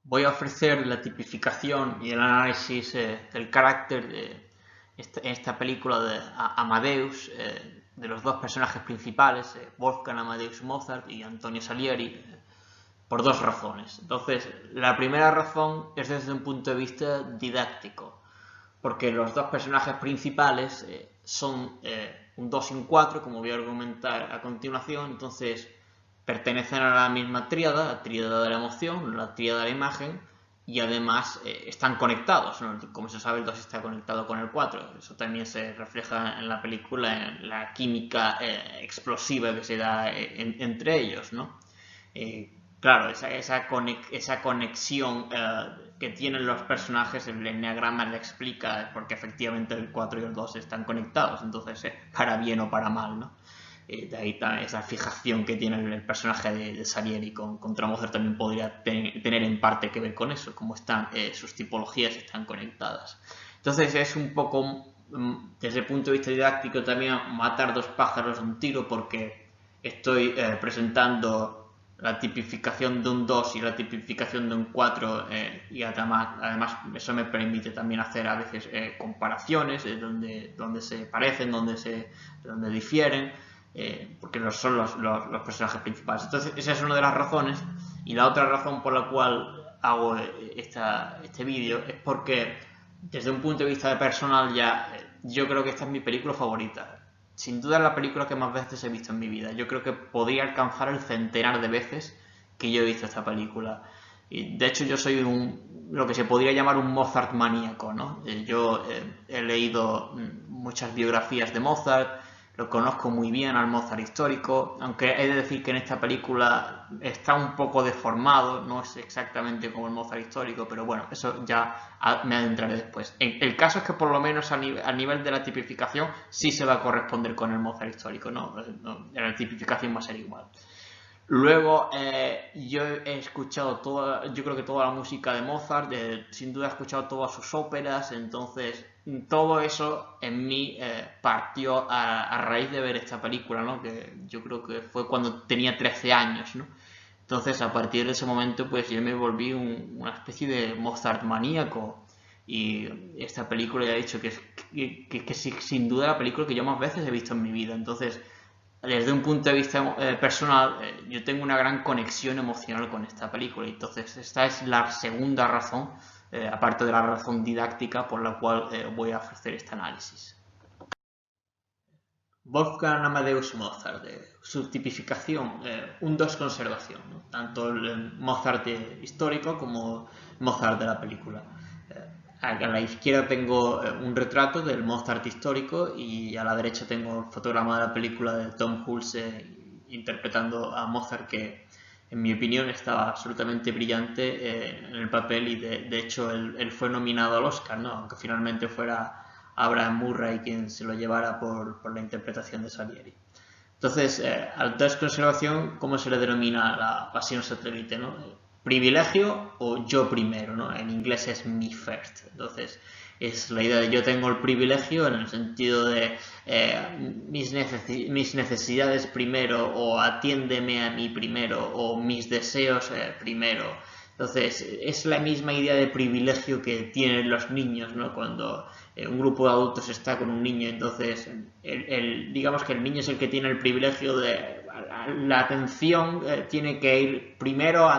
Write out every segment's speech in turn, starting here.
voy a ofrecer la tipificación y el análisis del carácter de esta película de Amadeus, de los dos personajes principales, Wolfgang Amadeus Mozart y Antonio Salieri, por dos razones. Entonces, la primera razón es desde un punto de vista didáctico, porque los dos personajes principales son un 2 y un 4, como voy a argumentar a continuación. Entonces pertenecen a la misma tríada, la tríada de la emoción, la tríada de la imagen, y además están conectados, ¿no? Como se sabe, el 2 está conectado con el 4. Eso también se refleja en la película, en la química explosiva que se da entre ellos, ¿no? Claro, esa conexión que tienen los personajes, el enneagrama le explica porque efectivamente el 4 y el 2 están conectados, entonces para bien o para mal, ¿no? De ahí esa fijación que tiene el personaje de Salieri contra Mozart también podría tener en parte que ver con eso, cómo están sus tipologías están conectadas. Entonces es un poco, desde el punto de vista didáctico, también matar dos pájaros de un tiro, porque estoy presentando la tipificación de un 2 y la tipificación de un 4, y además eso me permite también hacer a veces comparaciones donde se parecen, donde difieren, porque no son los personajes principales. Entonces esa es una de las razones, y la otra razón por la cual hago este vídeo es porque desde un punto de vista personal yo creo que esta es mi película favorita. Sin duda es la película que más veces he visto en mi vida. Yo creo que podría alcanzar el centenar de veces que yo he visto esta película. Y de hecho yo soy lo que se podría llamar un Mozart maníaco, ¿no? Yo he leído muchas biografías de Mozart, lo conozco muy bien al Mozart histórico, aunque he de decir que en esta película está un poco deformado, no es exactamente como el Mozart histórico, pero bueno, eso ya me adentraré después. El caso es que por lo menos a nivel de la tipificación sí se va a corresponder con el Mozart histórico, ¿no? La tipificación va a ser igual. Luego, yo he escuchado yo creo que toda la música de Mozart, sin duda he escuchado todas sus óperas, entonces todo eso en mí partió a raíz de ver esta película, ¿no? Que yo creo que fue cuando tenía 13 años, ¿no? Entonces, a partir de ese momento, pues yo me volví una especie de Mozart maníaco, y esta película ya he dicho que sin duda la película que yo más veces he visto en mi vida. Entonces, desde un punto de vista personal, yo tengo una gran conexión emocional con esta película. Entonces, esta es la segunda razón, aparte de la razón didáctica, por la cual voy a ofrecer este análisis. Wolfgang Amadeus Mozart, su tipificación, un 2 conservación, ¿no? Tanto el Mozart histórico como Mozart de la película. A la izquierda tengo un retrato del Mozart histórico, y a la derecha tengo el fotograma de la película de Tom Hulce interpretando a Mozart, que en mi opinión estaba absolutamente brillante en el papel, y de hecho él fue nominado al Oscar, ¿no? Aunque finalmente fuera Abraham Murray quien se lo llevara por la interpretación de Salieri. Entonces, al test conservación, ¿cómo se le denomina la pasión satélite, ¿no? Privilegio o yo primero, ¿no? En inglés es me first. Entonces, es la idea de yo tengo el privilegio en el sentido de mis necesidades primero, o atiéndeme a mí primero, o mis deseos primero. Entonces, es la misma idea de privilegio que tienen los niños, ¿no? Cuando un grupo de adultos está con un niño, entonces digamos que el niño es el que tiene el privilegio de la atención, tiene que ir primero,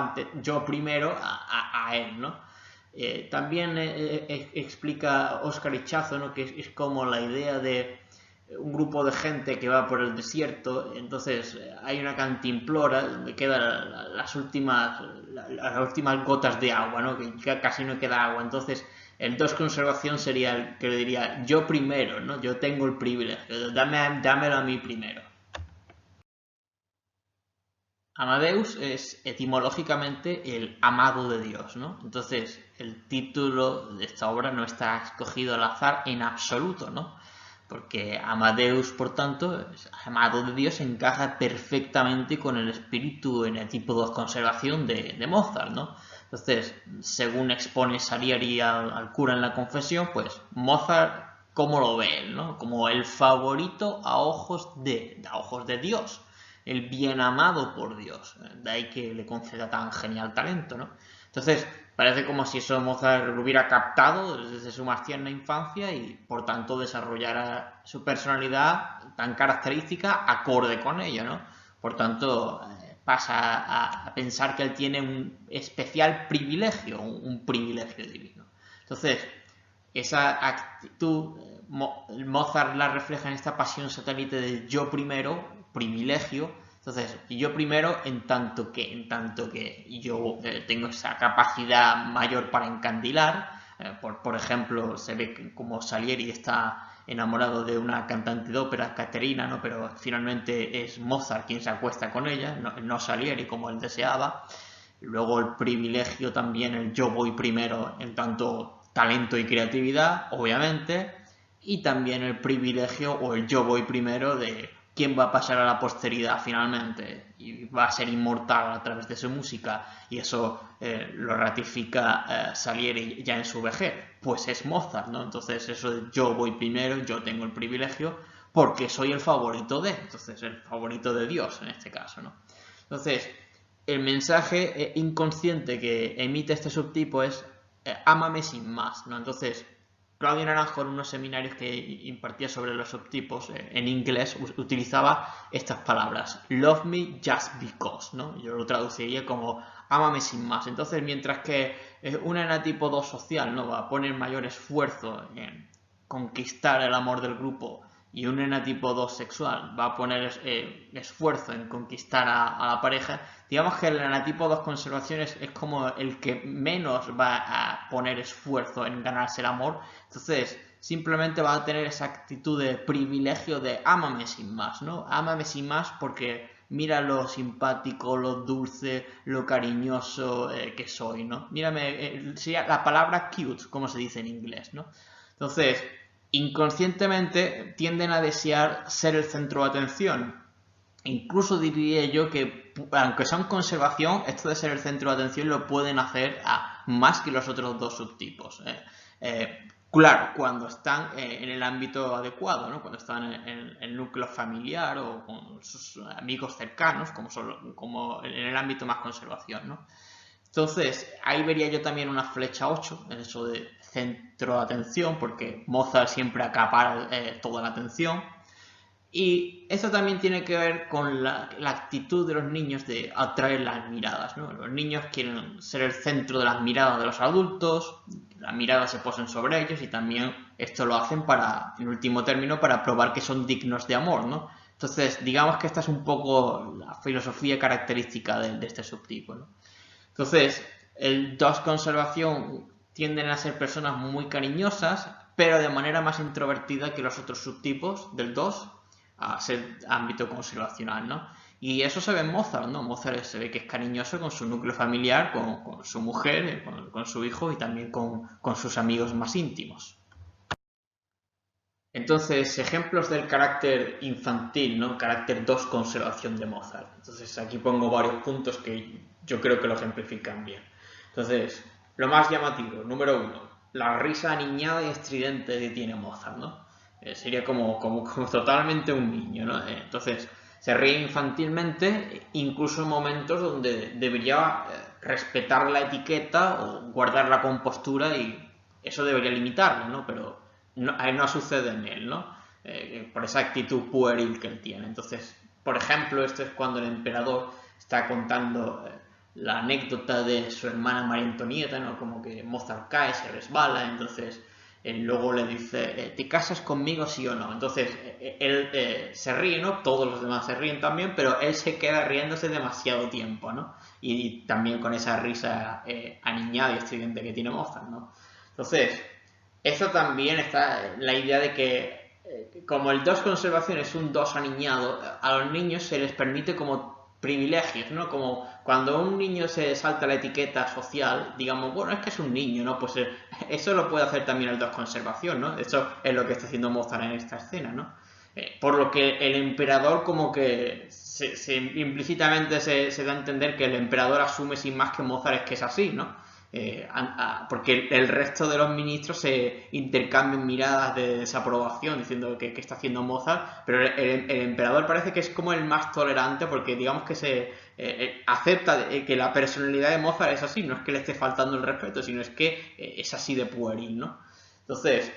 yo primero a él, ¿no? También explica Óscar Ichazo, ¿no? Que es como la idea de un grupo de gente que va por el desierto, entonces hay una cantimplora donde quedan las últimas gotas de agua, ¿no? Que casi no queda agua. Entonces el 2 conservación sería el que le diría yo primero, ¿no? Yo tengo el privilegio, dámelo a mí primero. Amadeus es etimológicamente el amado de Dios, ¿no? Entonces, el título de esta obra no está escogido al azar en absoluto, ¿no? Porque Amadeus, por tanto, amado de Dios, encaja perfectamente con el espíritu en el tipo 2 conservación de Mozart, ¿no? Entonces, según expone Salieri al cura en la confesión, pues Mozart, ¿cómo lo ve él, no? Como el favorito a ojos de Dios. el bien amado por Dios. De ahí que le conceda tan genial talento, ¿no? Entonces, parece como si eso Mozart lo hubiera captado desde su más tierna infancia y, por tanto, desarrollara su personalidad tan característica acorde con ello, ¿no? Por tanto, pasa a pensar que él tiene un especial privilegio, un privilegio divino. Entonces, esa actitud, Mozart la refleja en esta pasión satélite de yo primero, privilegio. Entonces, yo primero en tanto que yo tengo esa capacidad mayor para encandilar. Por ejemplo, se ve que como Salieri está enamorado de una cantante de ópera, Caterina, ¿no? Pero finalmente es Mozart quien se acuesta con ella, no Salieri como él deseaba. Luego el privilegio también, el yo voy primero en tanto talento y creatividad, obviamente, y también el privilegio o el yo voy primero de quién va a pasar a la posteridad finalmente y va a ser inmortal a través de su música, y eso lo ratifica Salieri ya en su vejez, pues es Mozart, ¿no? Entonces eso de yo voy primero, yo tengo el privilegio porque soy el favorito de, entonces el favorito de Dios en este caso, ¿no? Entonces, el mensaje inconsciente que emite este subtipo es ámame sin más, ¿no? Entonces, Claudio Naranjo en unos seminarios que impartía sobre los subtipos en inglés utilizaba estas palabras, love me just because, ¿no? Yo lo traduciría como ámame sin más. Entonces, mientras que un enatipo 2 social, ¿no?, va a poner mayor esfuerzo en conquistar el amor del grupo, y un enatipo 2 sexual va a poner esfuerzo en conquistar a la pareja, digamos que el enatipo 2 conservación es como el que menos va a poner esfuerzo en ganarse el amor. Entonces, simplemente va a tener esa actitud de privilegio de ámame sin más, ¿no? Ámame sin más porque mira lo simpático, lo dulce, lo cariñoso que soy, ¿no? Mírame, sería la palabra cute, como se dice en inglés, ¿no? Entonces, inconscientemente tienden a desear ser el centro de atención. Incluso diría yo que, aunque sea en conservación, esto de ser el centro de atención lo pueden hacer más que los otros dos subtipos. Claro, cuando están en el ámbito adecuado, ¿no? Cuando están en el núcleo familiar o con sus amigos cercanos, como en el ámbito más conservación, ¿no? Entonces, ahí vería yo también una flecha 8, en eso de centro de atención, porque Mozart siempre acapara toda la atención. Y eso también tiene que ver con la actitud de los niños de atraer las miradas, ¿no? Los niños quieren ser el centro de las miradas de los adultos, las miradas se posen sobre ellos y también esto lo hacen en último término, para probar que son dignos de amor, ¿no? Entonces, digamos que esta es un poco la filosofía característica de este subtipo, ¿no? Entonces, el 2 conservación tienden a ser personas muy cariñosas, pero de manera más introvertida que los otros subtipos del 2, a ser ámbito conservacional, ¿no? Y eso se ve en Mozart, ¿no? Mozart se ve que es cariñoso con su núcleo familiar, con su mujer, con su hijo y también con sus amigos más íntimos. Entonces, ejemplos del carácter infantil, ¿no? Carácter 2 conservación de Mozart. Entonces, aquí pongo varios puntos que yo creo que lo ejemplifican bien. Entonces, lo más llamativo, número 1, la risa aniñada y estridente que tiene Mozart, ¿no? Sería como totalmente un niño, ¿no? Entonces, se ríe infantilmente, incluso en momentos donde debería respetar la etiqueta o guardar la compostura, y eso debería limitarlo, ¿no? Pero no sucede en él, ¿no? Por esa actitud pueril que él tiene. Entonces, por ejemplo, esto es cuando el emperador está contando la anécdota de su hermana María Antonieta, ¿no? Como que Mozart cae, se resbala, entonces él luego le dice, ¿te casas conmigo sí o no? Entonces él se ríe, ¿no? Todos los demás se ríen también, pero él se queda riéndose demasiado tiempo, ¿no? Y también con esa risa aniñada y estridente que tiene Mozart, ¿no? Entonces, eso también está la idea de que como el 2 conservación es un 2 aniñado, a los niños se les permite como privilegios, ¿no? Como cuando un niño se salta la etiqueta social, digamos, bueno, es que es un niño, ¿no? Pues eso lo puede hacer también el 2 conservación, ¿no? Eso es lo que está haciendo Mozart en esta escena, ¿no? Por lo que el emperador como que implícitamente se da a entender que el emperador asume sin más que Mozart es que es así, ¿no? porque el resto de los ministros se intercambian miradas de desaprobación diciendo que está haciendo Mozart, pero el emperador parece que es como el más tolerante porque digamos que se acepta que la personalidad de Mozart es así, no es que le esté faltando el respeto, sino es que es así de pueril, ¿no? Entonces,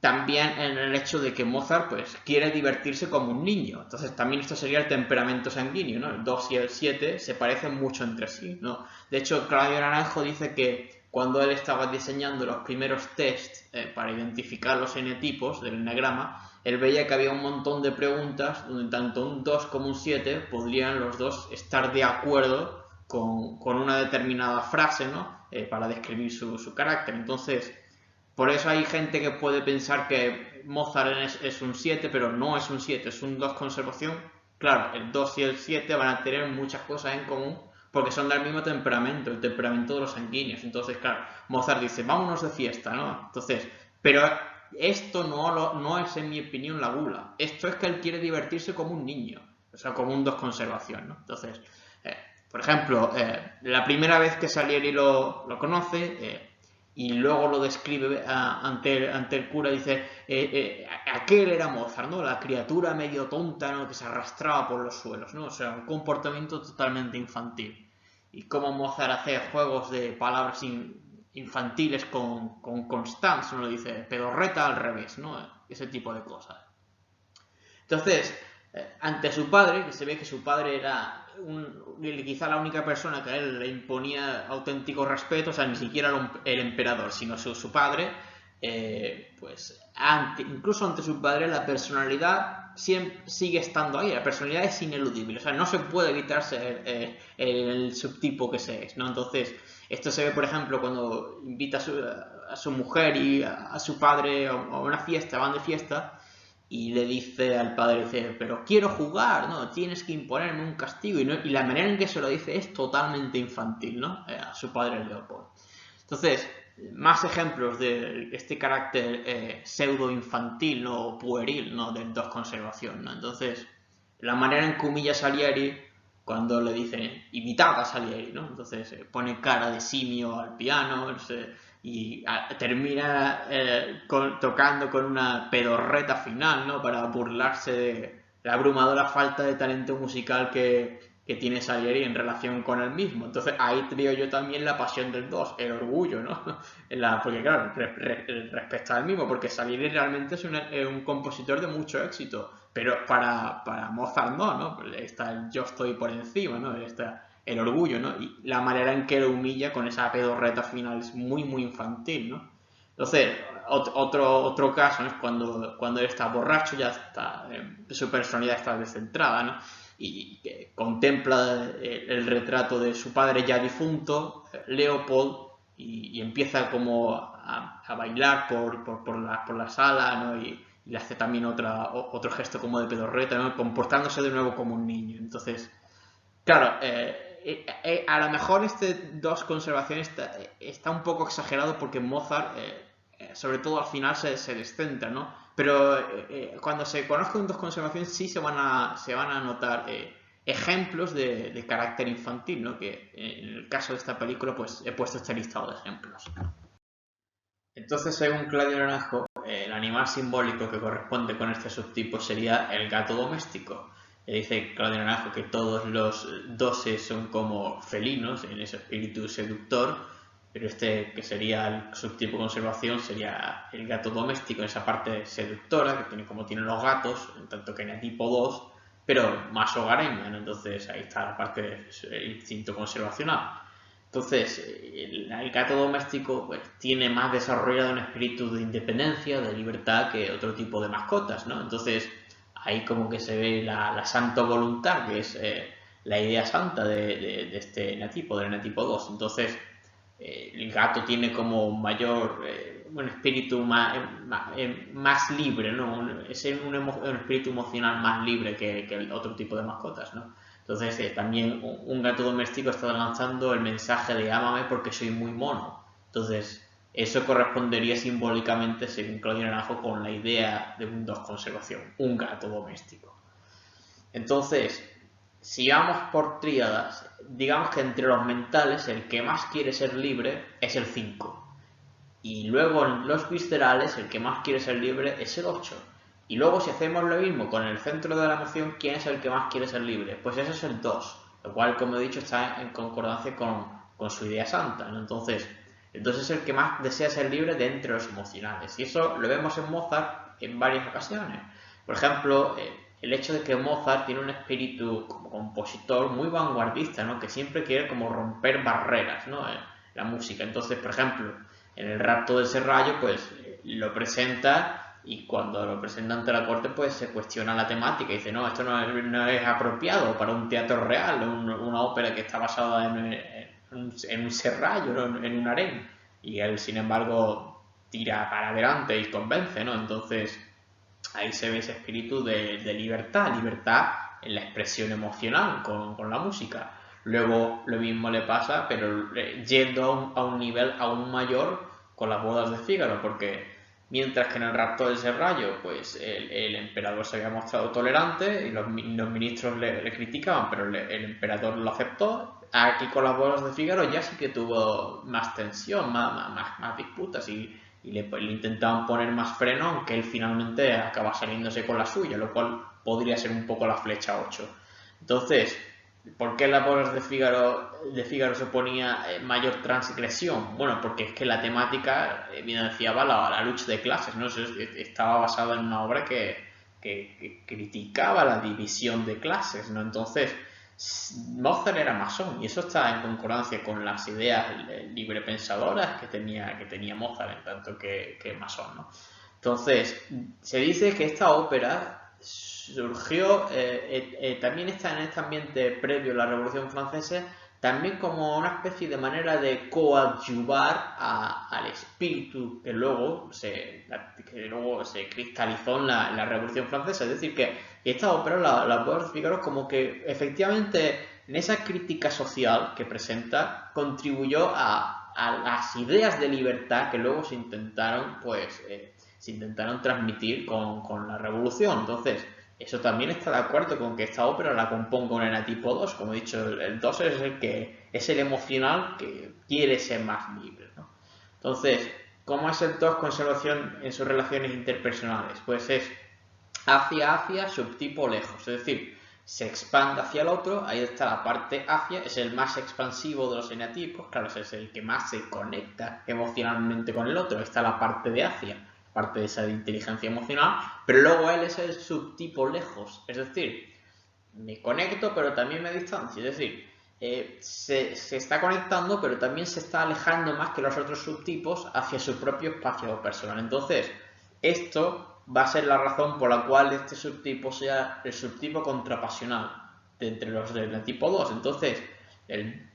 también en el hecho de que Mozart pues quiere divertirse como un niño. Entonces también esto sería el temperamento sanguíneo, ¿no? El 2 y el 7 se parecen mucho entre sí, ¿no? De hecho, Claudio Naranjo dice que cuando él estaba diseñando los primeros tests para identificar los enetipos del eneagrama, él veía que había un montón de preguntas donde tanto un 2 como un 7 podrían los dos estar de acuerdo con una determinada frase, ¿no? Para describir su carácter. Entonces, por eso hay gente que puede pensar que Mozart es un 7, pero no es un 7, es un 2 conservación. Claro, el 2 y el 7 van a tener muchas cosas en común porque son del mismo temperamento, el temperamento de los sanguíneos. Entonces, claro, Mozart dice, vámonos de fiesta, ¿no? Entonces, pero esto no es, en mi opinión, la gula. Esto es que él quiere divertirse como un niño, o sea, como un 2 conservación, ¿no? Entonces, por ejemplo, la primera vez que Salieri lo conoce, y luego lo describe ante el cura, dice, aquel era Mozart, ¿no? La criatura medio tonta, ¿no? Que se arrastraba por los suelos, ¿no? O sea, un comportamiento totalmente infantil. Y cómo Mozart hace juegos de palabras infantiles con Constance, ¿no? Le dice, pedorreta al revés, ¿no? Ese tipo de cosas. Entonces, ante su padre, que se ve que su padre era quizá la única persona que a él le imponía auténtico respeto, o sea, ni siquiera el emperador, sino su padre, pues incluso ante su padre la personalidad sigue estando ahí, la personalidad es ineludible, o sea, no se puede evitar ser el subtipo que se es, ¿no? Entonces, esto se ve, por ejemplo, cuando invita a su mujer y a su padre a una fiesta, van de fiesta, y le dice al padre, dice, pero quiero jugar, ¿no? Tienes que imponerme un castigo. Y la manera en que se lo dice es totalmente infantil, ¿no? A su padre Leopold. Entonces, más ejemplos de este carácter pseudo-infantil, ¿no? O pueril, ¿no? Del 2 conservación, ¿no? Entonces, la manera en que humilla a Salieri cuando le dicen, imitad a Salieri, ¿no? Entonces, pone cara de simio al piano, y termina tocando con una pedorreta final, ¿no? Para burlarse de la abrumadora falta de talento musical que tiene Salieri en relación con él mismo. Entonces ahí veo yo también la pasión del 2, el orgullo, ¿no? Porque claro, respecto al mismo, porque Salieri realmente es un compositor de mucho éxito, pero para Mozart no, está el yo estoy por encima, ¿no? Está el orgullo, ¿no? Y la manera en que lo humilla con esa pedorreta final es muy, muy infantil, ¿no? Entonces, otro caso, ¿no? Es cuando él está borracho, ya está, su personalidad está descentrada, ¿no? Y que contempla el retrato de su padre ya difunto, Leopold, y empieza como a bailar por la sala, ¿no? Y le hace también otro gesto como de pedorreta, ¿no? Comportándose de nuevo como un niño. Entonces, claro, a lo mejor este 2 conservación está un poco exagerado porque Mozart, sobre todo al final, se descentra, ¿no? Pero cuando se conozca un 2 conservación sí se van a notar ejemplos de carácter infantil, ¿no? Que en el caso de esta película pues he puesto este listado de ejemplos. Entonces, según Claudio Naranjo, el animal simbólico que corresponde con este subtipo sería el gato doméstico. Dice Claudio Naranjo que todos los doses son como felinos en ese espíritu seductor, pero este que sería el subtipo conservación sería el gato doméstico en esa parte seductora que tienen los gatos, en tanto que en el tipo 2, pero más hogareña, ¿no? Entonces ahí está la parte del instinto conservacional. Entonces, el gato doméstico pues, tiene más desarrollado un espíritu de independencia, de libertad que otro tipo de mascotas, ¿no? Entonces, ahí como que se ve la santa voluntad, que es la idea santa de este enatipo, del enatipo 2. Entonces, el gato tiene como mayor, un espíritu más libre, ¿no? Es un espíritu emocional más libre que el otro tipo de mascotas, ¿no? Entonces también un gato doméstico está lanzando el mensaje de ámame porque soy muy mono. Entonces eso correspondería simbólicamente, según Claudio Naranjo, con la idea de un 2 conservación, un gato doméstico. Entonces, si vamos por tríadas, digamos que entre los mentales el que más quiere ser libre es el 5. Y luego en los viscerales el que más quiere ser libre es el 8. Y luego si hacemos lo mismo con el centro de la emoción, ¿quién es el que más quiere ser libre? Pues ese es el 2, lo cual, como he dicho, está en concordancia con su idea santa, ¿no? Entonces es el que más desea ser libre de entre los emocionales. Y eso lo vemos en Mozart en varias ocasiones. Por ejemplo, el hecho de que Mozart tiene un espíritu como compositor muy vanguardista, ¿no? Que siempre quiere como romper barreras, ¿no? La música. Entonces, por ejemplo, en el rapto de Serrallo, pues lo presenta y cuando lo presenta ante la corte, pues se cuestiona la temática y dice, no, esto no es apropiado para un teatro real, una ópera que está basada en un serrallo, ¿no? En un harén. Y él, sin embargo, tira para adelante y convence, ¿no? Entonces, ahí se ve ese espíritu de libertad en la expresión emocional con la música. Luego lo mismo le pasa, pero yendo a un nivel aún mayor con las bodas de Fígaro, porque mientras que en el rapto del Serrallo, pues el emperador se había mostrado tolerante y los ministros le criticaban, pero el emperador lo aceptó. Aquí con las bodas de Fígaro ya sí que tuvo más tensión, más disputas y le intentaban poner más freno, aunque él finalmente acaba saliéndose con la suya, lo cual podría ser un poco la flecha 8. Entonces, ¿por qué las bodas de Fígaro suponía mayor transgresión? Bueno, porque es que la temática evidenciaba la lucha de clases, ¿no? Estaba basada en una obra que criticaba la división de clases, ¿no? Entonces, Mozart era masón y eso está en concordancia con las ideas librepensadoras que tenía Mozart en tanto que masón, ¿no? Entonces, se dice que esta ópera surgió, también está en este ambiente previo a la Revolución Francesa, también como una especie de manera de coadyuvar al espíritu que luego se cristalizó en la Revolución Francesa. Es decir, que esta ópera, la bodas de Fígaro, como que efectivamente en esa crítica social que presenta, contribuyó a las ideas de libertad que luego se intentaron transmitir con la revolución. Entonces, eso también está de acuerdo con que esta ópera la componga un enatipo 2. Como he dicho, el 2 es el emocional que quiere ser más libre, ¿no? Entonces, ¿cómo es el 2 conservación en sus relaciones interpersonales? Pues es hacia, subtipo lejos. Es decir, se expande hacia el otro, ahí está la parte hacia, es el más expansivo de los enatipos, claro, es el que más se conecta emocionalmente con el otro, está la parte de hacia, parte de esa inteligencia emocional, pero luego él es el subtipo lejos, es decir, me conecto pero también me distancio, es decir, se está conectando pero también se está alejando más que los otros subtipos hacia su propio espacio personal. Entonces, esto va a ser la razón por la cual este subtipo sea el subtipo contrapasional de entre los del tipo 2. Entonces,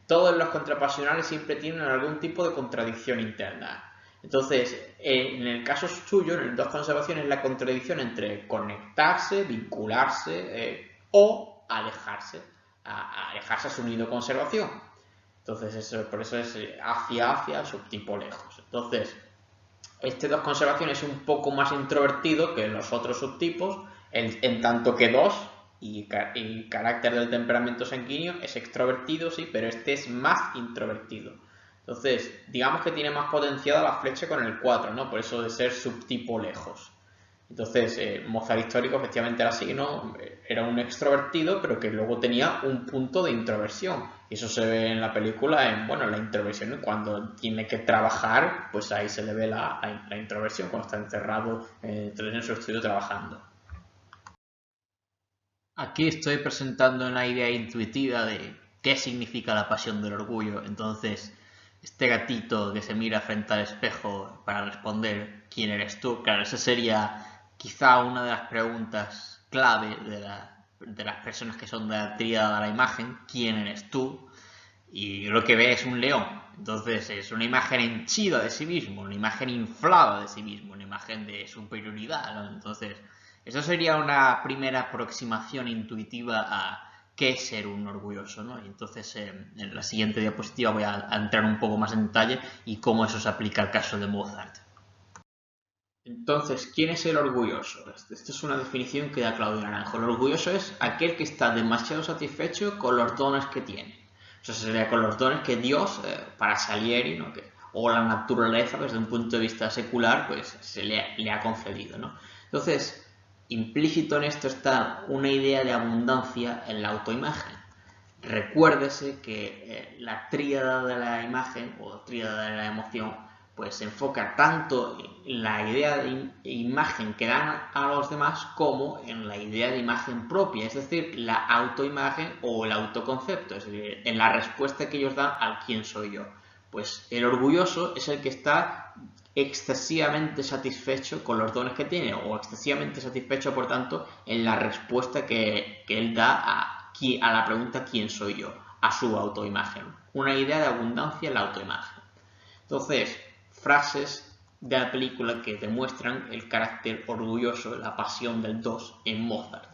todos los contrapasionales siempre tienen algún tipo de contradicción interna. Entonces, en el caso suyo, en el 2 conservación, es la contradicción entre conectarse, vincularse o alejarse. Alejarse a su nido conservación. Entonces, por eso es hacia, subtipo lejos. Entonces, este 2 conservación es un poco más introvertido que los otros subtipos, en tanto que 2 y carácter del temperamento sanguíneo es extrovertido, sí, pero este es más introvertido. Entonces, digamos que tiene más potenciada la flecha con el 4, ¿no? Por eso de ser subtipo lejos. Entonces, Mozart histórico efectivamente era así, ¿no? Era un extrovertido, pero que luego tenía un punto de introversión. Y eso se ve en la película, la introversión, ¿no? Cuando tiene que trabajar, pues ahí se le ve la introversión, cuando está encerrado en su estudio trabajando. Aquí estoy presentando una idea intuitiva de qué significa la pasión del orgullo. Entonces, este gatito que se mira frente al espejo para responder ¿quién eres tú? Claro, esa sería quizá una de las preguntas clave de las personas que son de la tríada de la imagen. ¿Quién eres tú? Y lo que ve es un león. Entonces es una imagen henchida de sí mismo, una imagen inflada de sí mismo, una imagen de superioridad, ¿no? Entonces, eso sería una primera aproximación intuitiva a qué es ser un orgulloso, ¿no? Y entonces, en la siguiente diapositiva voy a entrar un poco más en detalle y cómo eso se aplica al caso de Mozart. Entonces, ¿quién es el orgulloso? Esta es una definición que da Claudio Naranjo. El orgulloso es aquel que está demasiado satisfecho con los dones que tiene. O sea, sería con los dones que Dios, para Salieri, ¿no? O la naturaleza, desde un punto de vista secular, pues le ha concedido, ¿no? Entonces, implícito en esto está una idea de abundancia en la autoimagen. Recuérdese que la tríada de la imagen o tríada de la emoción pues se enfoca tanto en la idea de imagen que dan a los demás como en la idea de imagen propia, es decir, la autoimagen o el autoconcepto, es decir, en la respuesta que ellos dan al quién soy yo. Pues el orgulloso es el que está excesivamente satisfecho con los dones que tiene o excesivamente satisfecho, por tanto, en la respuesta que él da a la pregunta ¿quién soy yo? A su autoimagen. Una idea de abundancia en la autoimagen. Entonces, frases de la película que demuestran el carácter orgulloso, la pasión del 2 en Mozart.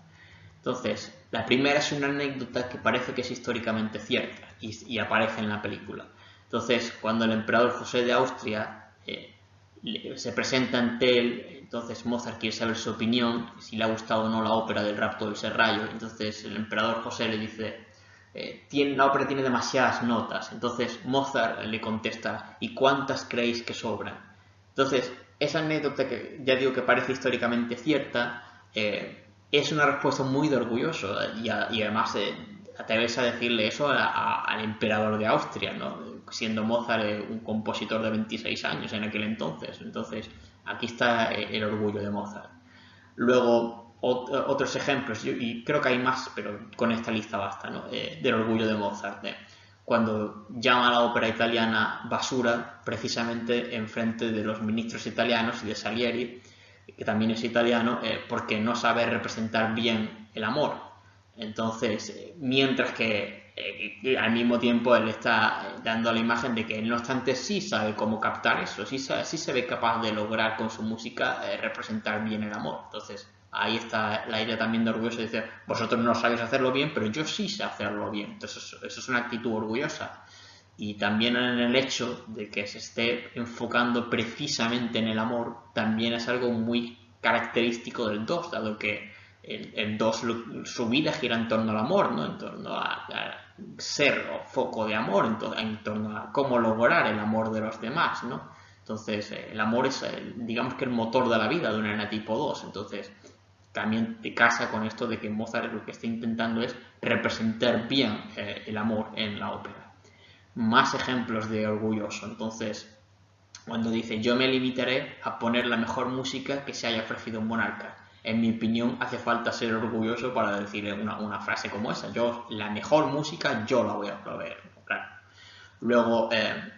Entonces, la primera es una anécdota que parece que es históricamente cierta y aparece en la película. Entonces, cuando el emperador José de Austria se presenta ante él, entonces Mozart quiere saber su opinión, si le ha gustado o no la ópera del rapto del Serrallo. Entonces el emperador José le dice, la ópera tiene demasiadas notas. Entonces Mozart le contesta, ¿y cuántas creéis que sobran? Entonces, esa anécdota que ya digo que parece históricamente cierta, es una respuesta muy de orgulloso y además atreverse a decirle eso al emperador de Austria, ¿no? Siendo Mozart un compositor de 26 años en aquel entonces. Entonces, aquí está el orgullo de Mozart. Luego, otros ejemplos, y creo que hay más, pero con esta lista basta, ¿no? Del orgullo de Mozart. Cuando llama a la ópera italiana basura, precisamente enfrente de los ministros italianos y de Salieri, que también es italiano, porque no sabe representar bien el amor. Entonces, mientras que al mismo tiempo él está dando la imagen de que no obstante sí sabe cómo captar eso, sí se ve capaz de lograr con su música representar bien el amor. Entonces, ahí está la idea también de orgulloso de decir, vosotros no sabéis hacerlo bien, pero yo sí sé hacerlo bien. Entonces, eso es una actitud orgullosa. Y también en el hecho de que se esté enfocando precisamente en el amor, también es algo muy característico del 2, dado que el 2 su vida gira en torno al amor, ¿no? En torno a ser o foco de amor, en torno a cómo lograr el amor de los demás, ¿no? Entonces, el amor es, digamos que el motor de la vida de un enatipo 2. Entonces, también te casa con esto de que Mozart lo que está intentando es representar bien el amor en la ópera. Más ejemplos de orgulloso. Entonces, cuando dice yo me limitaré a poner la mejor música que se haya ofrecido un monarca. En mi opinión, hace falta ser orgulloso para decir una frase como esa. Yo, la mejor música, yo la voy a proveer. Claro. Luego,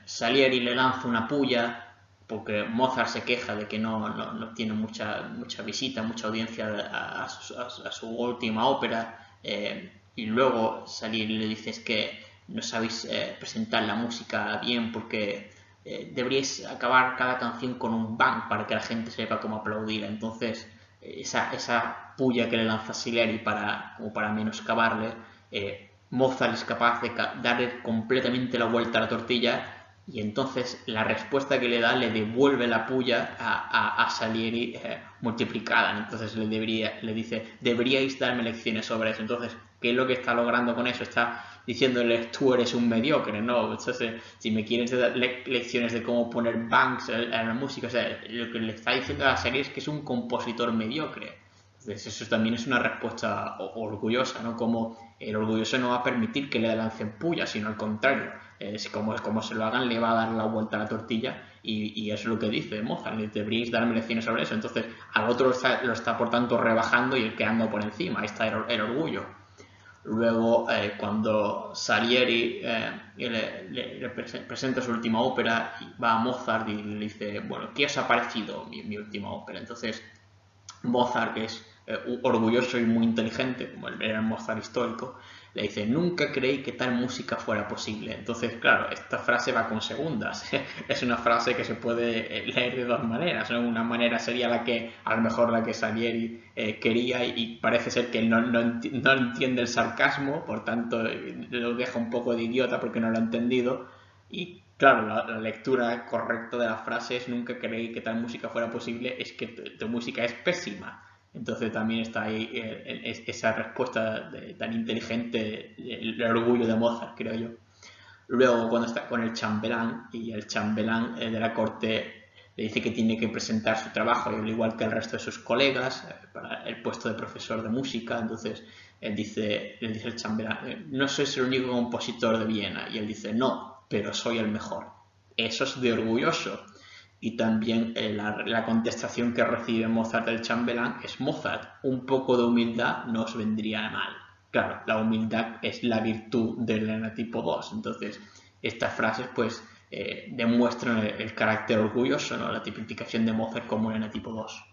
Salieri le lanza una puya porque Mozart se queja de que no tiene mucha visita, mucha audiencia a su última ópera. Y luego Salieri le dice es que no sabéis presentar la música bien porque deberíais acabar cada canción con un bang para que la gente sepa cómo aplaudir. Entonces, esa puya que le lanza Salieri como para menoscabarle, Mozart es capaz de darle completamente la vuelta a la tortilla y entonces la respuesta que le da le devuelve la puya a Salieri multiplicada. Entonces le dice, deberíais darme lecciones sobre eso. Entonces, ¿qué es lo que está logrando con eso? Está diciéndole, tú eres un mediocre, ¿no? Entonces, si me quieres dar lecciones de cómo poner banks en la música, o sea, lo que le está diciendo a la serie es que es un compositor mediocre. Entonces, eso también es una respuesta orgullosa, ¿no? Como el orgulloso no va a permitir que le lancen puya, sino al contrario. Como se lo hagan, le va a dar la vuelta a la tortilla y eso es lo que dice Mozart. Deberíais darme lecciones sobre eso. Entonces, al otro lo está por tanto rebajando y el quedando por encima. Ahí está el orgullo. Luego, cuando Salieri le presenta su última ópera, va a Mozart y le dice, bueno, ¿qué os ha parecido mi última ópera? Entonces, Mozart, que es orgulloso y muy inteligente, como era el Mozart histórico, le dice, nunca creí que tal música fuera posible. Entonces, claro, esta frase va con segundas. Es una frase que se puede leer de dos maneras, ¿no? Una manera sería a lo mejor la que Salieri quería y parece ser que él no entiende el sarcasmo, por tanto lo deja un poco de idiota porque no lo ha entendido. Y Claro, la lectura correcta de la frase es nunca creí que tal música fuera posible, es que tu música es pésima. Entonces también está ahí esa respuesta tan inteligente, el orgullo de Mozart, creo yo. Luego, cuando está con el chambelán, y el chambelán de la corte le dice que tiene que presentar su trabajo, al igual que el resto de sus colegas, para el puesto de profesor de música. Entonces, le dice el chambelán, no soy el único compositor de Viena. Y él dice, no, pero soy el mejor. Eso es de orgulloso. Y también la contestación que recibe Mozart del chambelán es: Mozart, un poco de humildad no os vendría mal. Claro, la humildad es la virtud del enatipo 2. Entonces, estas frases pues demuestran el carácter orgulloso, ¿no? La tipificación de Mozart como el enatipo 2.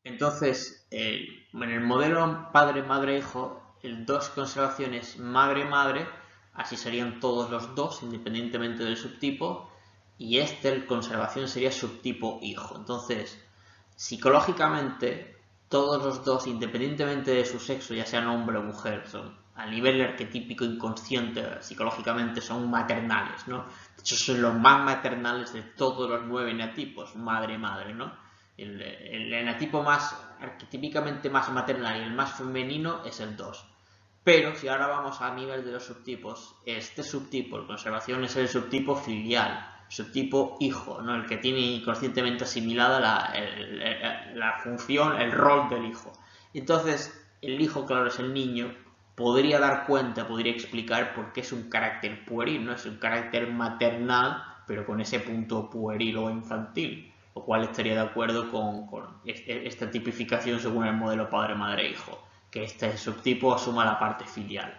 Entonces, en el modelo padre, madre, hijo, el dos conservaciones madre, madre, así serían todos los dos, independientemente del subtipo, y el conservación sería subtipo hijo. Entonces, psicológicamente, todos los dos, independientemente de su sexo, ya sean hombre o mujer, son a nivel arquetípico inconsciente, psicológicamente, son maternales, ¿no? De hecho, son los más maternales de todos los 9 enatipos, madre, madre, ¿no? El enatipo más arquetípicamente más maternal y el más femenino es el 2. Pero si ahora vamos a nivel de los subtipos, este subtipo, el conservación, es el subtipo filial, subtipo hijo, ¿no? El que tiene conscientemente asimilada la función, el rol del hijo. Entonces, el hijo, claro, es el niño, podría dar cuenta, podría explicar por qué es un carácter pueril, ¿no? Es un carácter maternal, pero con ese punto pueril o infantil, lo cual estaría de acuerdo con esta tipificación según el modelo padre-madre-hijo, que este subtipo asuma la parte filial.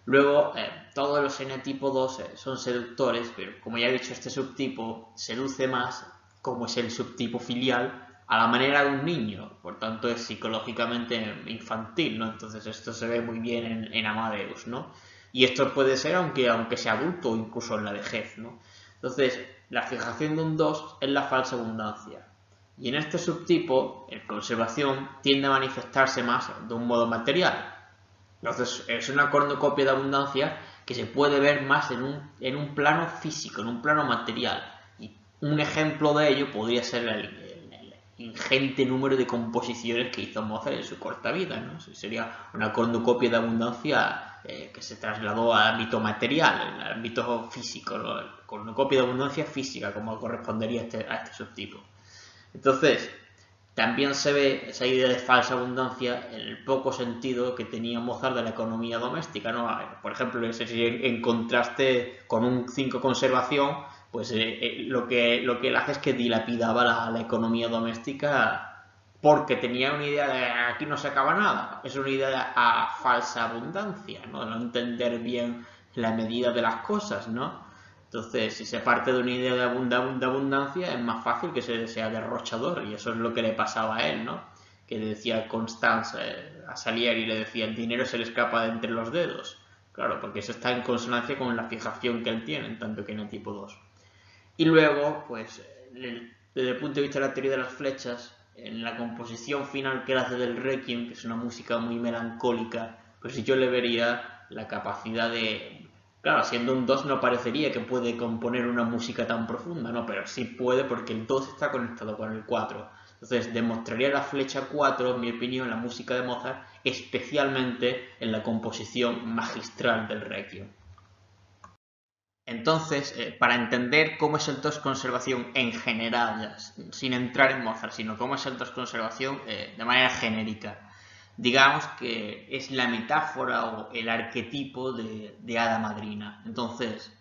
Luego, todos los enatipo 2 son seductores, pero como ya he dicho, este subtipo seduce más, como es el subtipo filial, a la manera de un niño, por tanto es psicológicamente infantil, ¿no? Entonces esto se ve muy bien en Amadeus, ¿no? Y esto puede ser aunque sea adulto o incluso en la vejez, ¿no? Entonces, la fijación de un 2 es la falsa abundancia. Y en este subtipo, en conservación, tiende a manifestarse más de un modo material. Entonces, es una cornucopia de abundancia que se puede ver más en un plano físico, en un plano material. Y un ejemplo de ello podría ser el ingente número de composiciones que hizo Mozart en su corta vida, ¿no? Sería una cornucopia de abundancia que se trasladó al ámbito material, al ámbito físico, ¿no? Cornucopia de abundancia física, como correspondería a este subtipo. Entonces, también se ve esa idea de falsa abundancia en el poco sentido que tenía Mozart de la economía doméstica, ¿no? Por ejemplo, en contraste con un 5 conservación, pues lo que él hace es que dilapidaba la economía doméstica porque tenía una idea de aquí no se acaba nada. Es una idea a falsa abundancia, ¿no? No entender bien la medida de las cosas, ¿no? Entonces, si se parte de una idea de abundancia, es más fácil que sea derrochador, y eso es lo que le pasaba a él, ¿no? Que le decía Constance a Salieri, le decía: el dinero se le escapa de entre los dedos. Claro, porque eso está en consonancia con la fijación que él tiene, en tanto que en el tipo 2. Y luego, pues, desde el punto de vista de la teoría de las flechas, en la composición final que él hace del Requiem, que es una música muy melancólica, pues yo le vería la capacidad de... Claro, siendo un 2 no parecería que puede componer una música tan profunda, ¿no? Pero sí puede, porque el 2 está conectado con el 4. Entonces demostraría la flecha 4, en mi opinión, la música de Mozart, especialmente en la composición magistral del Requiem. Entonces, para entender cómo es el tos conservación en general, ya, sin entrar en Mozart, sino cómo es el tos conservación de manera genérica, digamos que es la metáfora o el arquetipo de hada madrina. Entonces,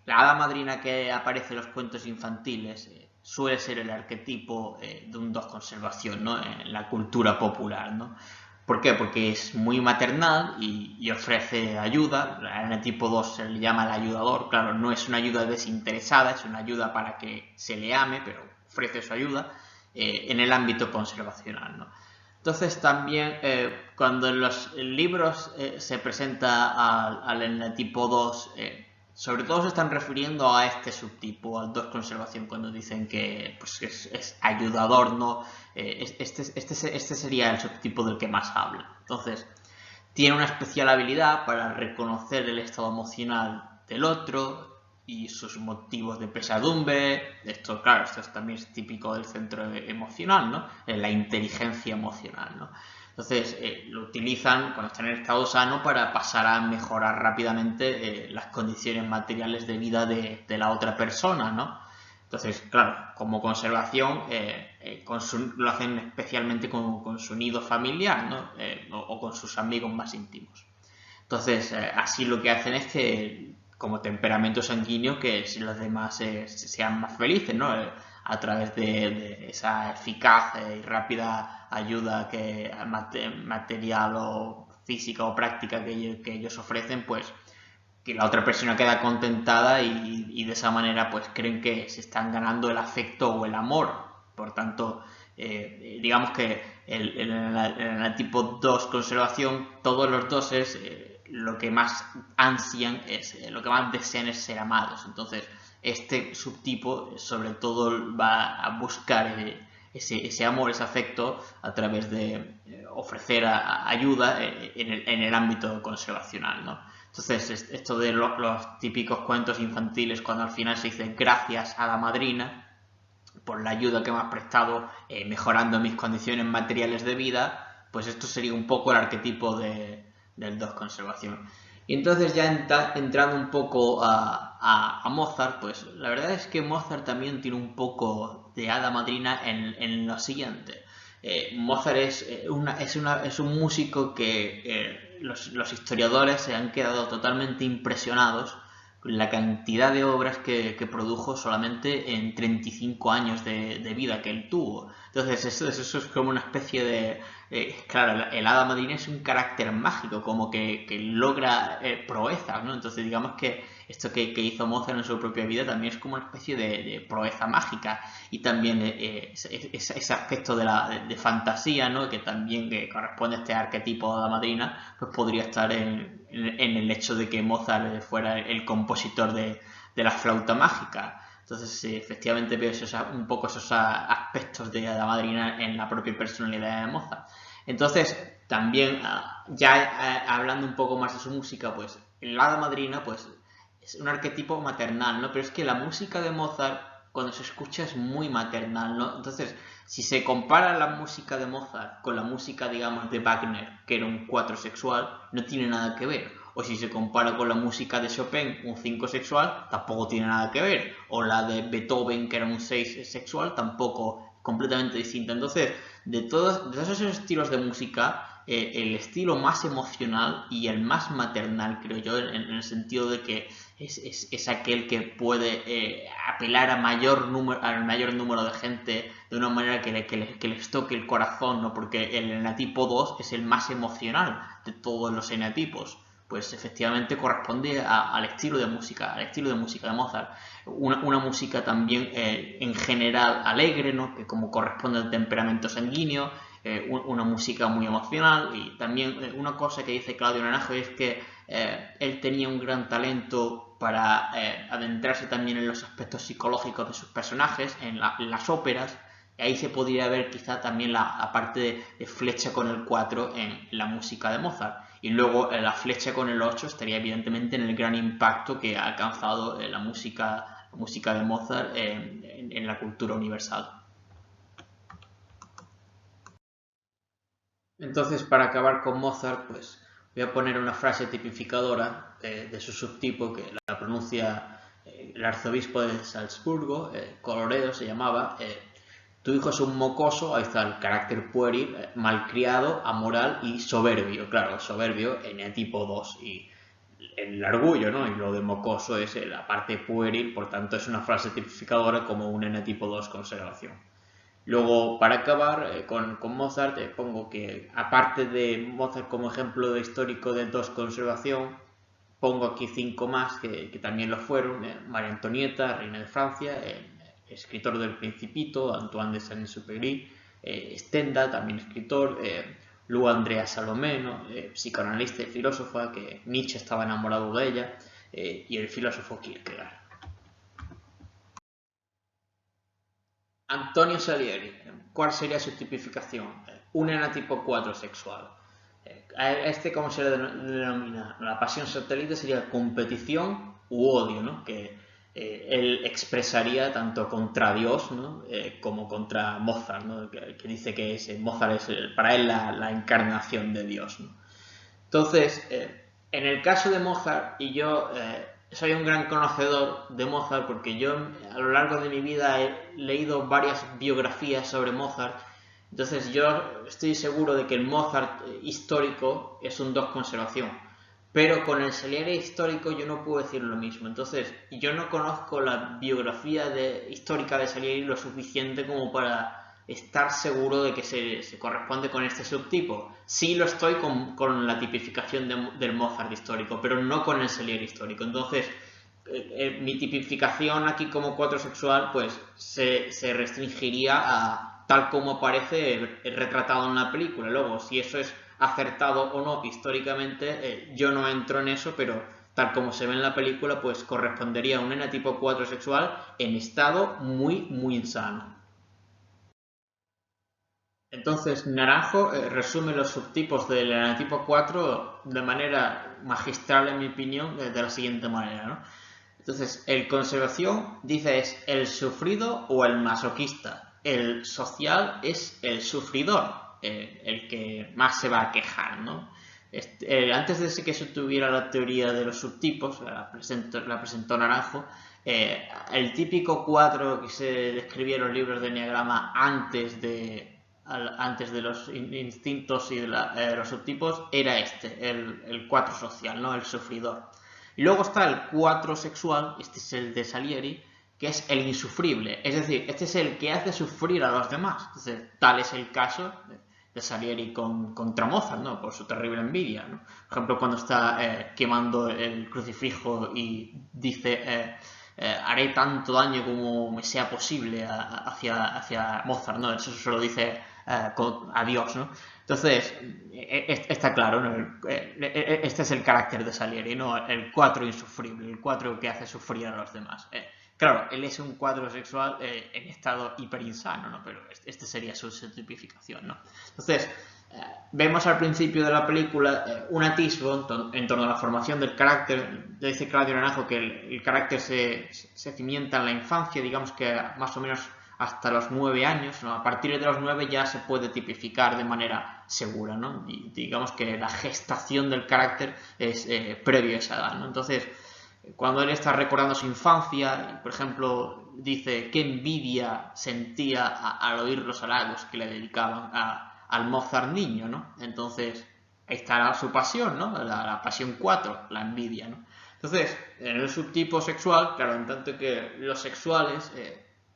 la hada madrina que aparece en los cuentos infantiles suele ser el arquetipo de un dos conservación, ¿no? En la cultura popular, ¿no? ¿Por qué? Porque es muy maternal y ofrece ayuda. En el tipo 2 se le llama el ayudador. Claro, no es una ayuda desinteresada, es una ayuda para que se le ame, pero ofrece su ayuda en el ámbito conservacional, ¿no? Entonces también cuando en los libros se presenta al tipo 2, sobre todo se están refiriendo a este subtipo, al 2 conservación, cuando dicen que pues, es ayudador, ¿no? Este sería el subtipo del que más habla. Entonces, tiene una especial habilidad para reconocer el estado emocional del otro y sus motivos de pesadumbre. Esto, claro, esto también es típico del centro emocional, ¿no? La inteligencia emocional, ¿no? Entonces, lo utilizan cuando están en estado sano para pasar a mejorar rápidamente las condiciones materiales de vida de la otra persona, ¿no? Entonces, claro, como conservación, lo hacen especialmente con su nido familiar, ¿no? O con sus amigos más íntimos. Entonces, así lo que hacen es que, como temperamento sanguíneo, que los demás sean más felices, ¿no? A través de esa eficaz y rápida ayuda material o física o práctica que ellos ofrecen, pues que la otra persona queda contentada y de esa manera pues creen que se están ganando el afecto o el amor. Por tanto, digamos que en el tipo 2 conservación, todos los doses lo que más ansian lo que más desean es ser amados. Entonces, este subtipo sobre todo va a buscar ese amor, ese afecto a través de ofrecer ayuda en el ámbito conservacional, ¿no? Entonces, esto de los típicos cuentos infantiles, cuando al final se dice gracias a la madrina por la ayuda que me has prestado mejorando mis condiciones materiales de vida, pues esto sería un poco el arquetipo del 2 conservación. Y entonces ya entrando un poco a Mozart, pues la verdad es que Mozart también tiene un poco de hada madrina en lo siguiente. Mozart es un músico que los historiadores se han quedado totalmente impresionados con la cantidad de obras que produjo solamente en 35 años de vida que él tuvo. Entonces eso es como una especie de... claro, el hada madrina es un carácter mágico, como que logra proezas, ¿no? Entonces digamos que esto que hizo Mozart en su propia vida también es como una especie de proeza mágica, y también ese aspecto de fantasía, ¿no? Que también corresponde a este arquetipo de la madrina, pues podría estar en el hecho de que Mozart fuera el compositor de la flauta mágica. Entonces, efectivamente veo un poco esos aspectos de la madrina en la propia personalidad de Mozart. Entonces, también, ya hablando un poco más de su música, pues el hada madrina, pues es un arquetipo maternal, ¿no? Pero es que la música de Mozart, cuando se escucha, es muy maternal, ¿no? Entonces, si se compara la música de Mozart con la música, digamos, de Wagner, que era un 4 sexual, no tiene nada que ver. O si se compara con la música de Chopin, un 5 sexual, tampoco tiene nada que ver. O la de Beethoven, que era un 6 sexual, tampoco, completamente distinta. Entonces, de todos esos estilos de música, el estilo más emocional y el más maternal, creo yo, en el sentido de que es aquel que puede apelar al mayor número de gente de una manera que les toque el corazón, ¿no? Porque el enatipo 2 es el más emocional de todos los enatipos. Pues efectivamente corresponde al estilo de música, de Mozart. Una música también en general alegre, ¿no? Que como corresponde al temperamento sanguíneo, una música muy emocional. Y también una cosa que dice Claudio Naranjo es que él tenía un gran talento para adentrarse también en los aspectos psicológicos de sus personajes, en las óperas. Y ahí se podría ver quizá también la parte de flecha con el 4 en la música de Mozart. Y luego la flecha con el 8 estaría evidentemente en el gran impacto que ha alcanzado la música de Mozart en la cultura universal. Entonces, para acabar con Mozart, pues voy a poner una frase tipificadora de su subtipo que la pronuncia el arzobispo de Salzburgo, Coloredo se llamaba. Tu hijo es un mocoso, ahí está el carácter pueril, malcriado, amoral y soberbio. Claro, soberbio en tipo 2 y el orgullo, ¿no? Y lo de mocoso es la parte pueril, por tanto es una frase tipificadora como un tipo 2 conservación. Luego, para acabar con Mozart, pongo que, aparte de Mozart como ejemplo histórico de 2 conservación, pongo aquí 5 más que también lo fueron. María Antonieta, reina de Francia, escritor del Principito, Antoine de Saint-Exupéry, Stendhal, también escritor, luego Andrea Salomé, ¿no? Psicoanalista y filósofa, que Nietzsche estaba enamorado de ella, y el filósofo Kierkegaard. Antonio Salieri, ¿cuál sería su tipificación? Un enatipo 4 sexual. A este, ¿cómo se le denomina? La pasión satélite sería competición, u odio, ¿no? Que él expresaría tanto contra Dios, ¿no? Como contra Mozart, ¿no? Que dice que Mozart es para él la encarnación de Dios, ¿no? Entonces, en el caso de Mozart, y yo soy un gran conocedor de Mozart porque yo a lo largo de mi vida he leído varias biografías sobre Mozart, entonces yo estoy seguro de que el Mozart histórico es un 2 conservación, pero con el Salieri histórico yo no puedo decir lo mismo. Entonces, yo no conozco la biografía histórica de Salieri lo suficiente como para estar seguro de que se corresponde con este subtipo. Sí lo estoy con la tipificación del Mozart histórico, pero no con el Salieri histórico. Entonces, mi tipificación aquí como 4 sexual pues se restringiría a tal como aparece retratado en la película. Luego, si eso es acertado o no históricamente, yo no entro en eso, pero tal como se ve en la película, pues correspondería a un enatipo 4 sexual en estado muy, muy insano. Entonces, Naranjo resume los subtipos del enatipo 4 de manera magistral, en mi opinión, de la siguiente manera, ¿no? Entonces, el conservación dice es el sufrido o el masoquista. El social es el sufridor, el que más se va a quejar, ¿no? Antes de que se tuviera la teoría de los subtipos, la presentó Naranjo, el típico cuadro que se describía en los libros de Enneagrama antes de los instintos y de los subtipos era el 4 social, ¿no? El sufridor. Y luego está el 4 sexual, este es el de Salieri, que es el insufrible, es decir, este es el que hace sufrir a los demás. Entonces, tal es el caso de Salieri contra Mozart, ¿no? Por su terrible envidia, ¿no? Por ejemplo, cuando está quemando el crucifijo y dice haré tanto daño como me sea posible hacia Mozart, ¿no? Eso se lo dice a Dios, ¿no? Entonces, está claro, ¿no? Este es el carácter de Salieri, ¿no? El 4 insufrible, el 4 que hace sufrir a los demás. Claro, él es un 4 sexual en estado hiperinsano, ¿no? Pero este sería su tipificación, ¿no? Entonces, vemos al principio de la película un atisbo en torno a la formación del carácter. Dice Claudio Naranjo que el carácter se cimienta en la infancia, digamos que más o menos hasta los 9 años, ¿no? A partir de los 9 ya se puede tipificar de manera segura, ¿no? Y digamos que la gestación del carácter es previo a esa edad, ¿no? Entonces, cuando él está recordando su infancia, por ejemplo, dice qué envidia sentía al oír los halagos que le dedicaban al Mozart niño, ¿no? Entonces, ahí está su pasión, ¿no? La pasión 4, la envidia, ¿no? Entonces, en el subtipo sexual, claro, en tanto que los sexuales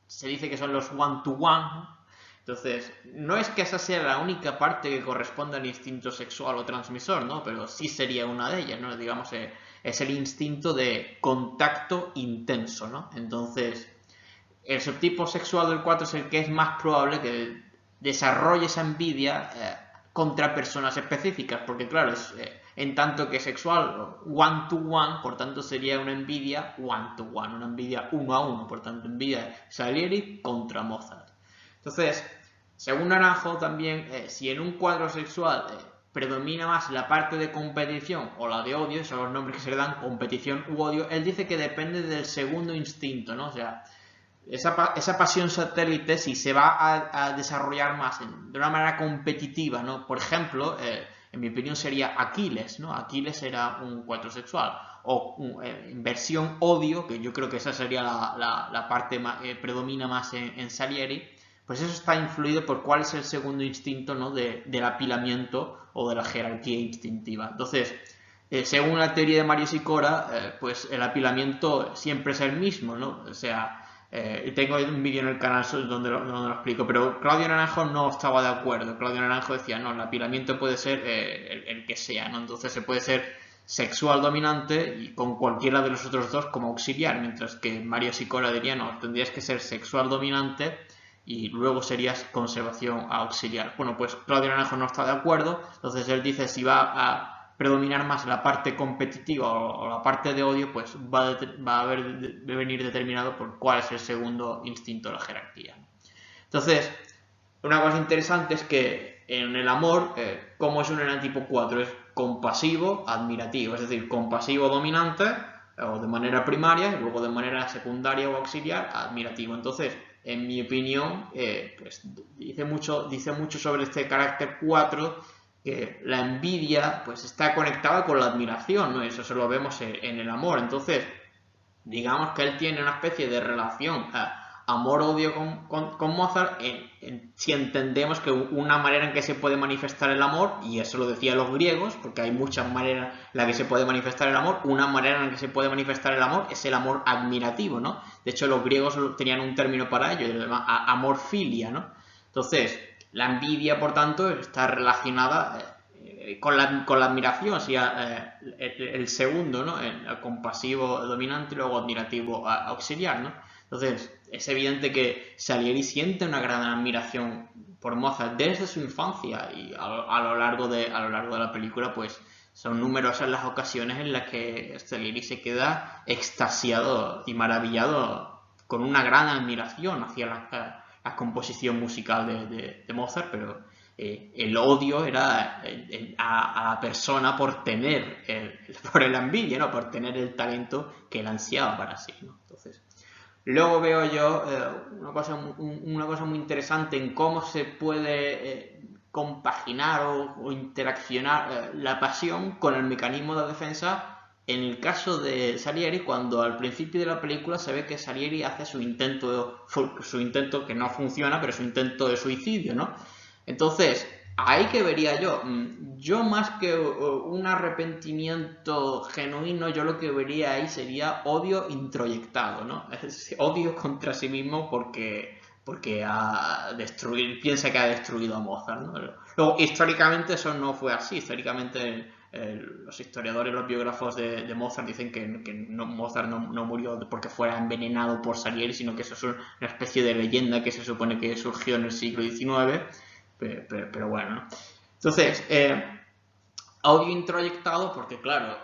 se dice que son los one-to-one, ¿no? Entonces, no es que esa sea la única parte que corresponde al instinto sexual o transmisor, ¿no? Pero sí sería una de ellas, ¿no? Digamos, es el instinto de contacto intenso, ¿no? Entonces, el subtipo sexual del 4 es el que es más probable que desarrolle esa envidia contra personas específicas, porque claro, es en tanto que sexual one-to-one, por tanto sería una envidia one-to-one, una envidia uno a uno, por tanto envidia de Salieri contra Mozart. Entonces, según Naranjo también, si en un cuadro sexual predomina más la parte de competición o la de odio, son los nombres que se le dan, competición u odio, él dice que depende del segundo instinto, ¿no? O sea, esa pasión satélite, si se va a desarrollar más de una manera competitiva, ¿no? Por ejemplo, en mi opinión sería Aquiles, ¿no? Aquiles era un 4 sexual. O en versión odio, que yo creo que esa sería la parte predomina más en Salieri, pues eso está influido por cuál es el segundo instinto, ¿no? Del apilamiento o de la jerarquía instintiva. Entonces, según la teoría de Mario Sicora, pues el apilamiento siempre es el mismo, ¿no? O sea, tengo un vídeo en el canal donde lo explico, pero Claudio Naranjo no estaba de acuerdo. Claudio Naranjo decía, no, el apilamiento puede ser el que sea, ¿no? Entonces se puede ser sexual dominante y con cualquiera de los otros dos como auxiliar, mientras que Mario Sicora diría, no, tendrías que ser sexual dominante y luego serías conservación auxiliar. Bueno, pues Claudio Naranjo no está de acuerdo, entonces él dice si va a predominar más la parte competitiva o la parte de odio, pues va a venir determinado por cuál es el segundo instinto de la jerarquía. Entonces, una cosa interesante es que en el amor, como es un enantipo 4, es compasivo, admirativo, es decir, compasivo dominante, o de manera primaria, y luego de manera secundaria o auxiliar, admirativo. Entonces, en mi opinión, pues dice mucho sobre este carácter 4, que la envidia pues está conectada con la admiración, ¿no? Eso se lo vemos en el amor. Entonces, digamos que él tiene una especie de relación amor-odio con Mozart, si entendemos que una manera en que se puede manifestar el amor, y eso lo decían los griegos, porque hay muchas maneras en las que se puede manifestar el amor, una manera en la que se puede manifestar el amor es el amor admirativo, ¿no? De hecho, los griegos tenían un término para ello, amor-filia, ¿no? Entonces, la envidia, por tanto, está relacionada con la admiración, o sea, el segundo, ¿no? El compasivo dominante y luego admirativo auxiliar, ¿no? Entonces, es evidente que Salieri siente una gran admiración por Mozart desde su infancia, y a lo largo de la película, pues son numerosas las ocasiones en las que Salieri se queda extasiado y maravillado con una gran admiración hacia la composición musical de Mozart, pero el odio era a la persona por por la envidia, ¿no? Por tener el talento que él ansiaba para sí, ¿no? Entonces, luego veo yo una cosa muy interesante en cómo se puede compaginar o interaccionar la pasión con el mecanismo de defensa. En el caso de Salieri, cuando al principio de la película se ve que Salieri hace su intento que no funciona, pero su intento de suicidio, ¿no? Entonces, ahí que vería yo más que un arrepentimiento genuino, yo lo que vería ahí sería odio introyectado, ¿no? Es decir, odio contra sí mismo porque piensa que ha destruido a Mozart, ¿no? Luego, históricamente eso no fue así. Históricamente los historiadores, los biógrafos de Mozart dicen que Mozart no murió porque fuera envenenado por Salieri, sino que eso es una especie de leyenda que se supone que surgió en el siglo XIX, pero bueno, ¿no? Entonces, audio introyectado porque, claro,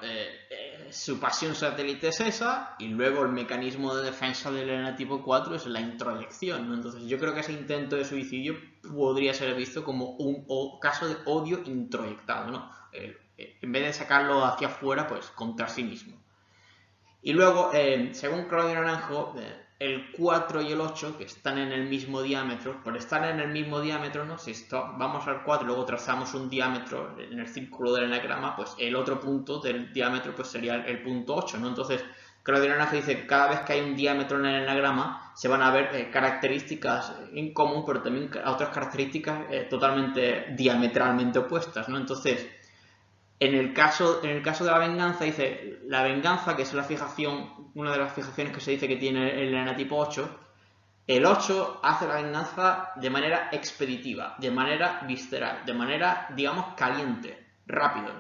su pasión satélite es esa, y luego el mecanismo de defensa del ENA tipo 4 es la introyección, ¿no? Entonces yo creo que ese intento de suicidio podría ser visto como un caso de odio introyectado, ¿no? En vez de sacarlo hacia afuera, pues contra sí mismo. Y luego, según Claudio Naranjo, el 4 y el 8, que están en el mismo diámetro, por estar en el mismo diámetro, ¿no? Si vamos al 4 y luego trazamos un diámetro en el círculo del enagrama, pues el otro punto del diámetro pues sería el punto 8, ¿no? Entonces, Claudio Naranjo dice que cada vez que hay un diámetro en el enagrama se van a ver características en común, pero también otras características totalmente diametralmente opuestas, ¿no? Entonces, en el caso de la venganza, dice, la venganza, que es la fijación, una de las fijaciones que se dice que tiene el enatipo 8, el 8 hace la venganza de manera expeditiva, de manera visceral, de manera, digamos, caliente, rápido.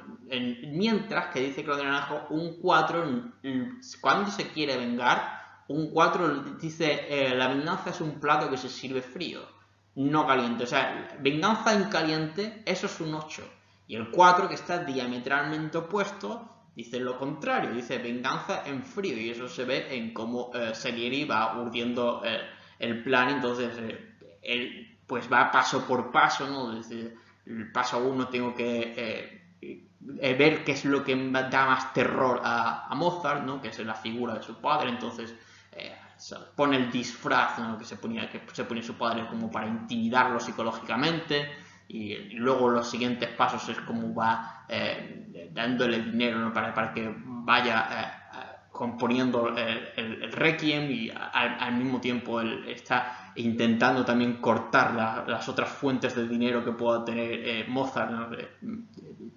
Mientras que dice Claudio Naranjo, un 4, cuando se quiere vengar, un 4 dice, la venganza es un plato que se sirve frío, no caliente. O sea, venganza en caliente, eso es un 8. Y el 4, que está diametralmente opuesto, dice lo contrario, dice venganza en frío, y eso se ve en cómo Salieri va urdiendo el plan. Entonces él pues va paso por paso, ¿no? Desde el paso 1 tengo que ver qué es lo que da más terror a Mozart, ¿no? Que es la figura de su padre. Entonces pone el disfraz, ¿no? que se ponía su padre como para intimidarlo psicológicamente. Y luego los siguientes pasos es como va dándole dinero, ¿no? para que vaya componiendo el Requiem, y al mismo tiempo él está intentando también cortar las otras fuentes de dinero que pueda tener Mozart, ¿no?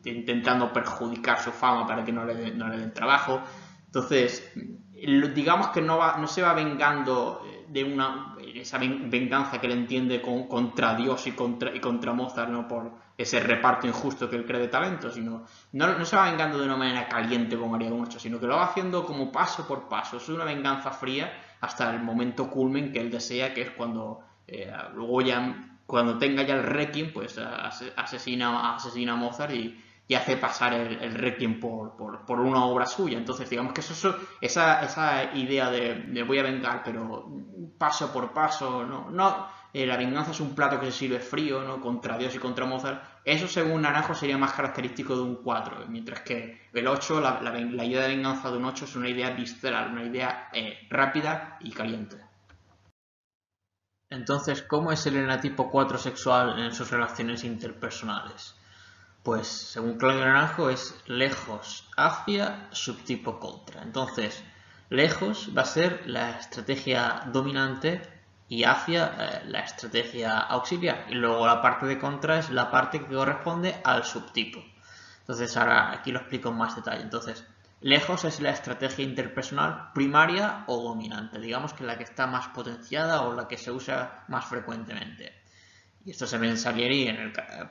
Intentando perjudicar su fama para que no le den trabajo. Entonces, digamos que no se va vengando de esa venganza que él entiende contra Dios y contra Mozart, ¿no? Por ese reparto injusto que él cree de talento, sino no se va vengando de una manera caliente como haría un 8, sino que lo va haciendo como paso por paso. Es una venganza fría hasta el momento culmen que él desea, que es cuando luego ya, cuando tenga ya el Requiem, pues asesina a Mozart y hace pasar el Requiem por una obra suya. Entonces, digamos que esa idea de voy a vengar, pero paso por paso, no la venganza es un plato que se sirve frío, ¿no? Contra Dios y contra Mozart, Eso según Naranjo sería más característico de un 4, mientras que el 8, la idea de venganza de un 8 es una idea visceral, una idea rápida y caliente. Entonces, ¿cómo es el enatipo 4 sexual en sus relaciones interpersonales? Pues según Claudio Naranjo es lejos, hacia, subtipo contra. Entonces, lejos va a ser la estrategia dominante y hacia la estrategia auxiliar. Y luego la parte de contra es la parte que corresponde al subtipo. Entonces ahora aquí lo explico en más detalle. Entonces, lejos es la estrategia interpersonal primaria o dominante. Digamos que la que está más potenciada o la que se usa más frecuentemente. Y esto se ve en Salieri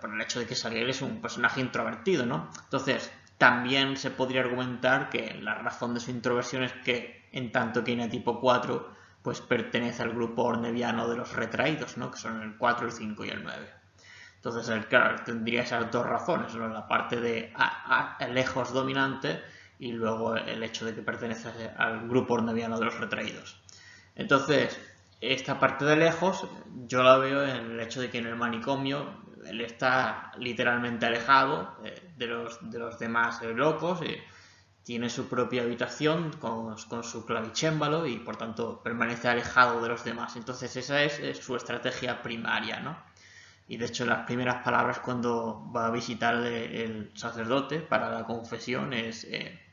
por el hecho de que Salieri es un personaje introvertido, ¿no? Entonces, también se podría argumentar que la razón de su introversión es que, en tanto que en el tipo 4, pues pertenece al grupo orneviano de los retraídos, ¿no? Que son el 4, el 5 y el 9. Entonces, claro, tendría esas dos razones, ¿no? La parte de lejos dominante y luego el hecho de que pertenece al grupo orneviano de los retraídos. Entonces, esta parte de lejos yo la veo en el hecho de que en el manicomio él está literalmente alejado de los demás locos, tiene su propia habitación con su clavicémbalo y por tanto permanece alejado de los demás. Entonces esa es su estrategia primaria, ¿no? Y de hecho las primeras palabras cuando va a visitar el sacerdote para la confesión es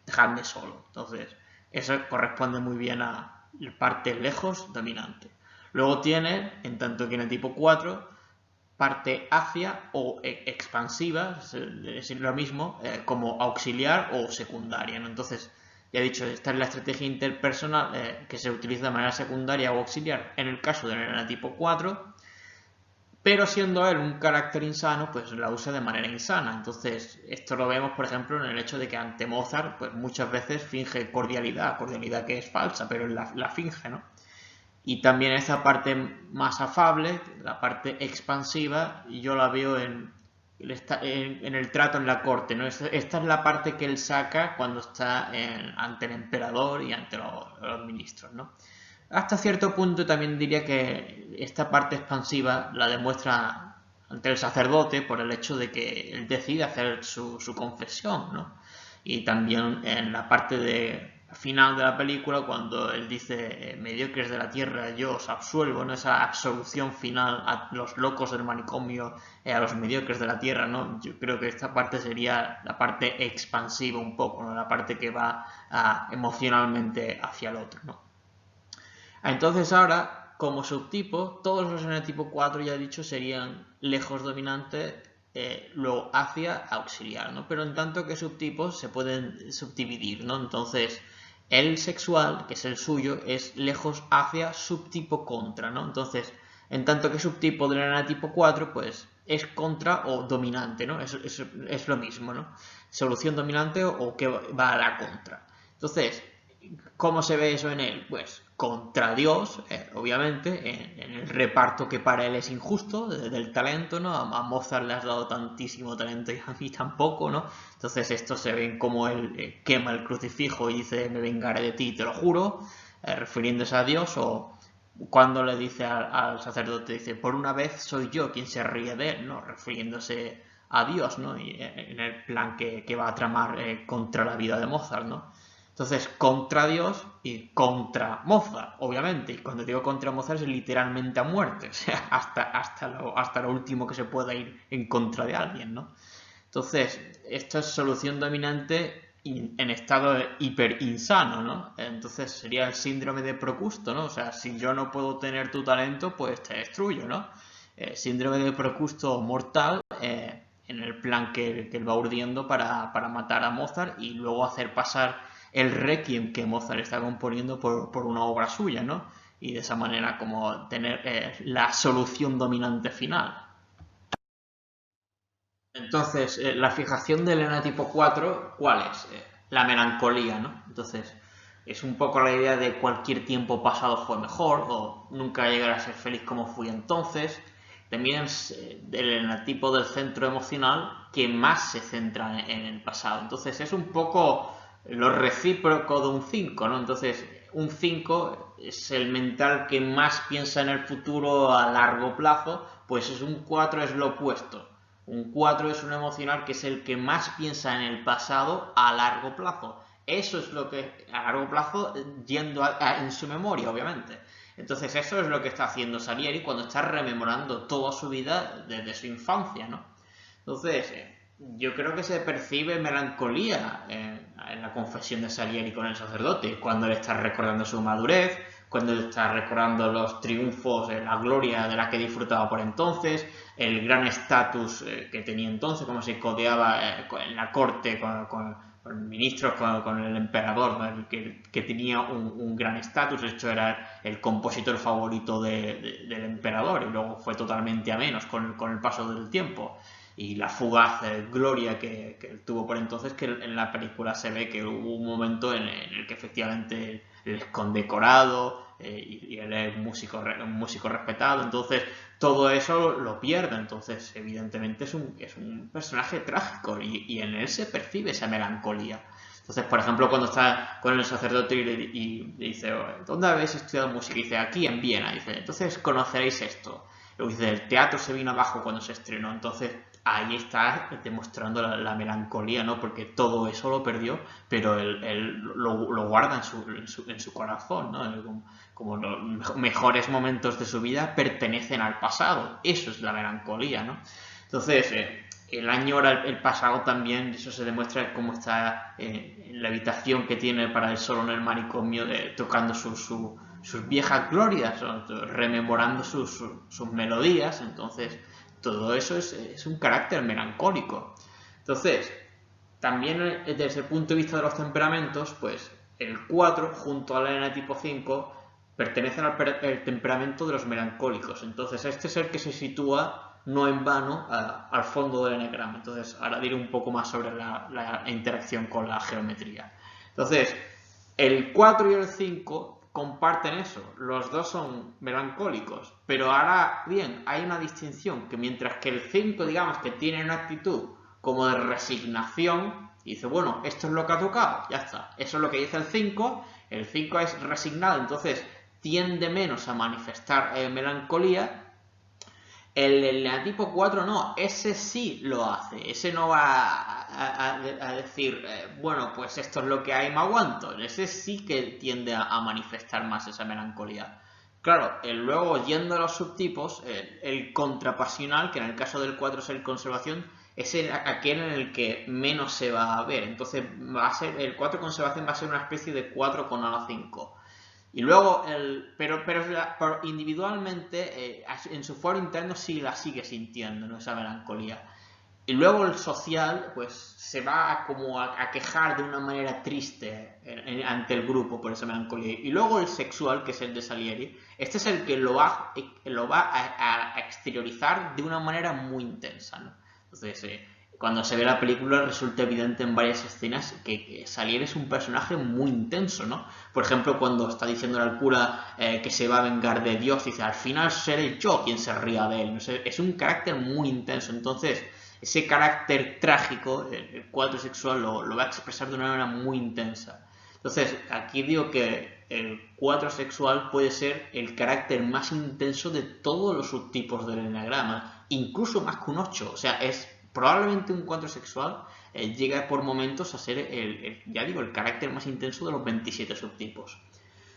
dejadme solo. Entonces eso corresponde muy bien a la parte lejos dominante. Luego tiene, en tanto que en el tipo 4, parte hacia o expansiva, es lo mismo, como auxiliar o secundaria, ¿no? Entonces, ya he dicho, esta es la estrategia interpersonal que se utiliza de manera secundaria o auxiliar en el caso del enatipo 4, pero siendo él un carácter insano, pues la usa de manera insana. Entonces, esto lo vemos, por ejemplo, en el hecho de que ante Mozart, pues muchas veces finge cordialidad que es falsa, pero la finge, ¿no? Y también esa parte más afable, la parte expansiva, yo la veo en el trato en la corte, ¿no? Esta es la parte que él saca cuando está ante el emperador y ante los ministros, ¿no? Hasta cierto punto también diría que esta parte expansiva la demuestra ante el sacerdote por el hecho de que él decide hacer su confesión, ¿no? Y también en la parte final de la película, cuando él dice mediocres de la tierra, yo os absuelvo, ¿no? Esa absolución final a los locos del manicomio, a los mediocres de la tierra, ¿no? Yo creo que esta parte sería la parte expansiva un poco, ¿no? La parte que va emocionalmente hacia el otro, ¿no? Entonces ahora, como subtipo, todos los enetipo 4 ya he dicho serían lejos dominante, luego hacia auxiliar, ¿no? Pero en tanto que subtipos se pueden subdividir, ¿no? Entonces, el sexual, que es el suyo, es lejos hacia subtipo contra, ¿no? Entonces, en tanto que subtipo del enetipo 4, pues es contra o dominante, ¿no? Es lo mismo, ¿no? Solución dominante o que va a la contra. Entonces, ¿cómo se ve eso en él? Pues contra Dios, obviamente, en el reparto que para él es injusto, del talento, ¿no? A Mozart le has dado tantísimo talento y a mí tampoco, ¿no? Entonces esto se ve como él quema el crucifijo y dice, me vengaré de ti, te lo juro, refiriéndose a Dios, o cuando le dice al sacerdote, dice, por una vez soy yo quien se ríe de él, ¿no? Refiriéndose a Dios, ¿no? Y en el plan que va a tramar contra la vida de Mozart, ¿no? Entonces, contra Dios y contra Mozart, obviamente. Y cuando digo contra Mozart es literalmente a muerte, o sea, hasta lo último que se pueda ir en contra de alguien, ¿no? Entonces, esto es solución dominante en estado hiper insano, ¿no? Entonces sería el síndrome de Procusto, ¿no? O sea, si yo no puedo tener tu talento, pues te destruyo, ¿no? Síndrome de Procusto mortal en el plan que él va urdiendo para matar a Mozart y luego hacer pasar el requiem que Mozart está componiendo por una obra suya, ¿no? Y de esa manera como tener la solución dominante final. Entonces, la fijación del enatipo 4, ¿cuál es? La melancolía, ¿no? Entonces, es un poco la idea de cualquier tiempo pasado fue mejor, o nunca llegaré a ser feliz como fui entonces. También es el enatipo del centro emocional que más se centra en el pasado. Entonces, es un poco lo recíproco de un 5, ¿no? Entonces, un 5 es el mental que más piensa en el futuro a largo plazo, pues es un 4 es lo opuesto. Un 4 es un emocional que es el que más piensa en el pasado a largo plazo. Eso es lo que, a largo plazo, yendo en su memoria, obviamente. Entonces eso es lo que está haciendo Salieri cuando está rememorando toda su vida desde su infancia, ¿no? Entonces, yo creo que se percibe melancolía en la confesión de Salieri con el sacerdote, cuando él está recordando su madurez, cuando él está recordando los triunfos, la gloria de la que disfrutaba por entonces, el gran estatus que tenía entonces, cómo se codeaba en la corte con ministros, con el emperador, ¿no? que tenía un gran estatus. De hecho, era el compositor favorito del emperador y luego fue totalmente a menos con el paso del tiempo. Y la fugaz gloria que él tuvo por entonces, que en la película se ve que hubo un momento en el que efectivamente él es condecorado y él es un músico respetado. Entonces todo eso lo pierde. Entonces evidentemente es un personaje trágico y en él se percibe esa melancolía. Entonces, por ejemplo, cuando está con el sacerdote y dice, ¿dónde habéis estudiado música? Y dice, aquí en Viena. Dice, entonces conoceréis esto. Luego dice, el teatro se vino abajo cuando se estrenó. Entonces ahí está demostrando la melancolía, ¿no? Porque todo eso lo perdió, pero él lo guarda en su corazón, ¿no? Como los mejores momentos de su vida pertenecen al pasado. Eso es la melancolía, ¿no? Entonces, el añora el pasado también, eso se demuestra cómo está en la habitación que tiene para él solo en el manicomio, tocando sus viejas glorias, ¿no? Rememorando sus melodías. Entonces todo eso es un carácter melancólico. Entonces, también desde el punto de vista de los temperamentos, pues el 4 junto a la Elena tipo 5 pertenecen al temperamento de los melancólicos. Entonces este es el que se sitúa no en vano al fondo del eneagrama. Entonces ahora diré un poco más sobre la interacción con la geometría. Entonces, el 4 y el 5 comparten eso, los dos son melancólicos, pero ahora bien, hay una distinción, que mientras que el 5, digamos, que tiene una actitud como de resignación, y dice, bueno, esto es lo que ha tocado, ya está, eso es lo que dice el 5 es resignado, entonces tiende menos a manifestar melancolía. El tipo 4 no, ese sí lo hace, ese no va a decir, bueno, pues esto es lo que hay, me aguanto. Ese sí que tiende a manifestar más esa melancolía. Claro, luego yendo a los subtipos, el contrapasional, que en el caso del 4 es el conservación, es aquel en el que menos se va a ver. Entonces va a ser, el 4 conservación va a ser una especie de 4 con ala 5. Y luego, pero individualmente, en su foro interno sí la sigue sintiendo, ¿no? Esa melancolía. Y luego el social, pues se va como a quejar de una manera triste ante el grupo por esa melancolía. Y luego el sexual, que es el de Salieri, este es el que lo va a exteriorizar de una manera muy intensa, ¿no? Entonces, cuando se ve la película resulta evidente en varias escenas que Salieri es un personaje muy intenso, ¿no? Por ejemplo, cuando está diciendo al cura que se va a vengar de Dios, dice, al final seré yo quien se ría de él. ¿No? Es un carácter muy intenso. Entonces, ese carácter trágico, el 4 sexual, lo va a expresar de una manera muy intensa. Entonces, aquí digo que el 4 sexual puede ser el carácter más intenso de todos los subtipos del eneagrama, incluso más que un 8. O sea, es probablemente un 4 sexual llega por momentos a ser ya digo, el carácter más intenso de los 27 subtipos.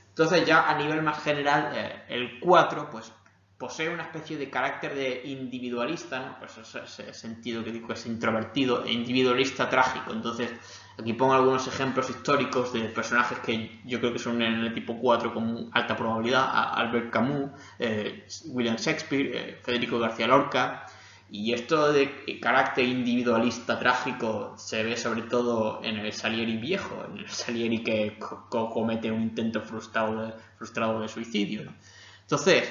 Entonces ya a nivel más general, el 4 pues posee una especie de carácter de individualista, ¿no? Pues ese sentido que digo que es introvertido e individualista trágico. Entonces aquí pongo algunos ejemplos históricos de personajes que yo creo que son en el tipo 4 con alta probabilidad: Albert Camus, William Shakespeare, Federico García Lorca. Y esto de carácter individualista trágico se ve sobre todo en el Salieri viejo, en el Salieri que comete un intento frustrado de suicidio, ¿no? Entonces,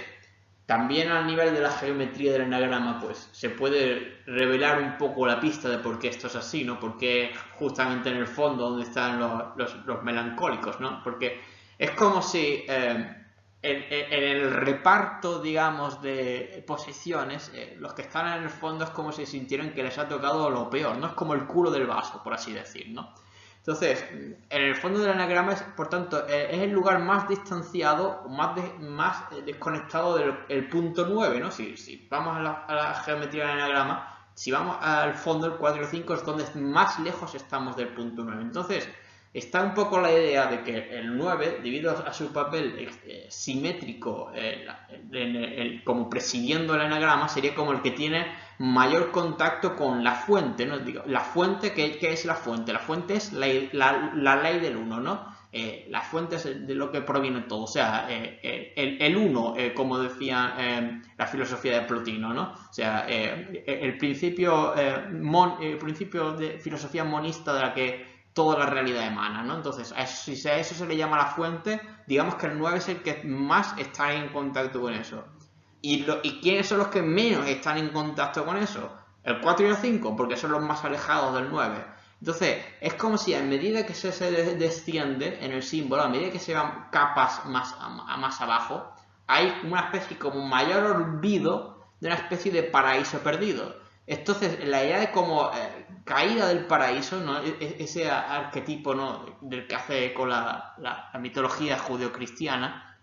también al nivel de la geometría del eneagrama, pues se puede revelar un poco la pista de por qué esto es así, ¿no? Porque justamente en el fondo donde están los melancólicos, ¿no? Porque es como si en el reparto, digamos, de posiciones, los que están en el fondo es como si sintieran que les ha tocado lo peor, ¿no? Es como el culo del vaso, por así decir, ¿no? Entonces, en el fondo del eneagrama, por tanto, es el lugar más distanciado, más desconectado del punto 9, ¿no? Si vamos a la geometría del eneagrama, Si vamos al fondo, el 4 y el 5 es donde más lejos estamos del punto 9. Entonces, está un poco la idea de que el 9, debido a su papel simétrico como presidiendo el enagrama, sería como el que tiene mayor contacto con la fuente, ¿no? Digo, la fuente, ¿qué es la fuente? La fuente es la ley del 1, ¿no? La fuente es de lo que proviene todo, o sea, el 1, como decía la filosofía de Plotino, ¿no? O sea, el principio de filosofía monista de la que toda la realidad emana, ¿no? Entonces, si a eso se le llama la fuente, digamos que el 9 es el que más está en contacto con eso. ¿Y quiénes son los que menos están en contacto con eso? El 4 y el 5, porque son los más alejados del 9. Entonces, es como si a medida que se desciende en el símbolo, a medida que se van capas más abajo, hay una especie como mayor olvido de una especie de paraíso perdido. Entonces, la idea de como caída del paraíso, ¿no? Ese arquetipo, ¿no? del que hace eco la mitología judeocristiana,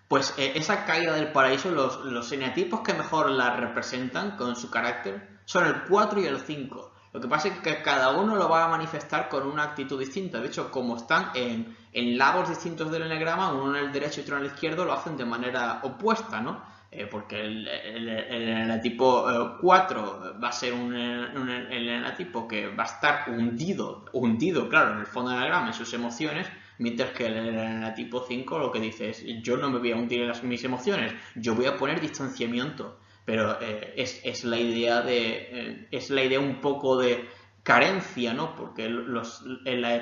pues esa caída del paraíso, los eneatipos que mejor la representan con su carácter son el 4 y el 5. Lo que pasa es que cada uno lo va a manifestar con una actitud distinta. De hecho, como están en lados distintos del eneagrama, uno en el derecho y otro en el izquierdo, lo hacen de manera opuesta, ¿no? Porque el eneatipo 4 va a ser el eneatipo que va a estar hundido, claro, en el fondo del eneagrama, en sus emociones, mientras que el eneatipo 5 lo que dice es: yo no me voy a hundir en mis emociones, yo voy a poner distanciamiento. Pero es la idea un poco de carencia, ¿no? Porque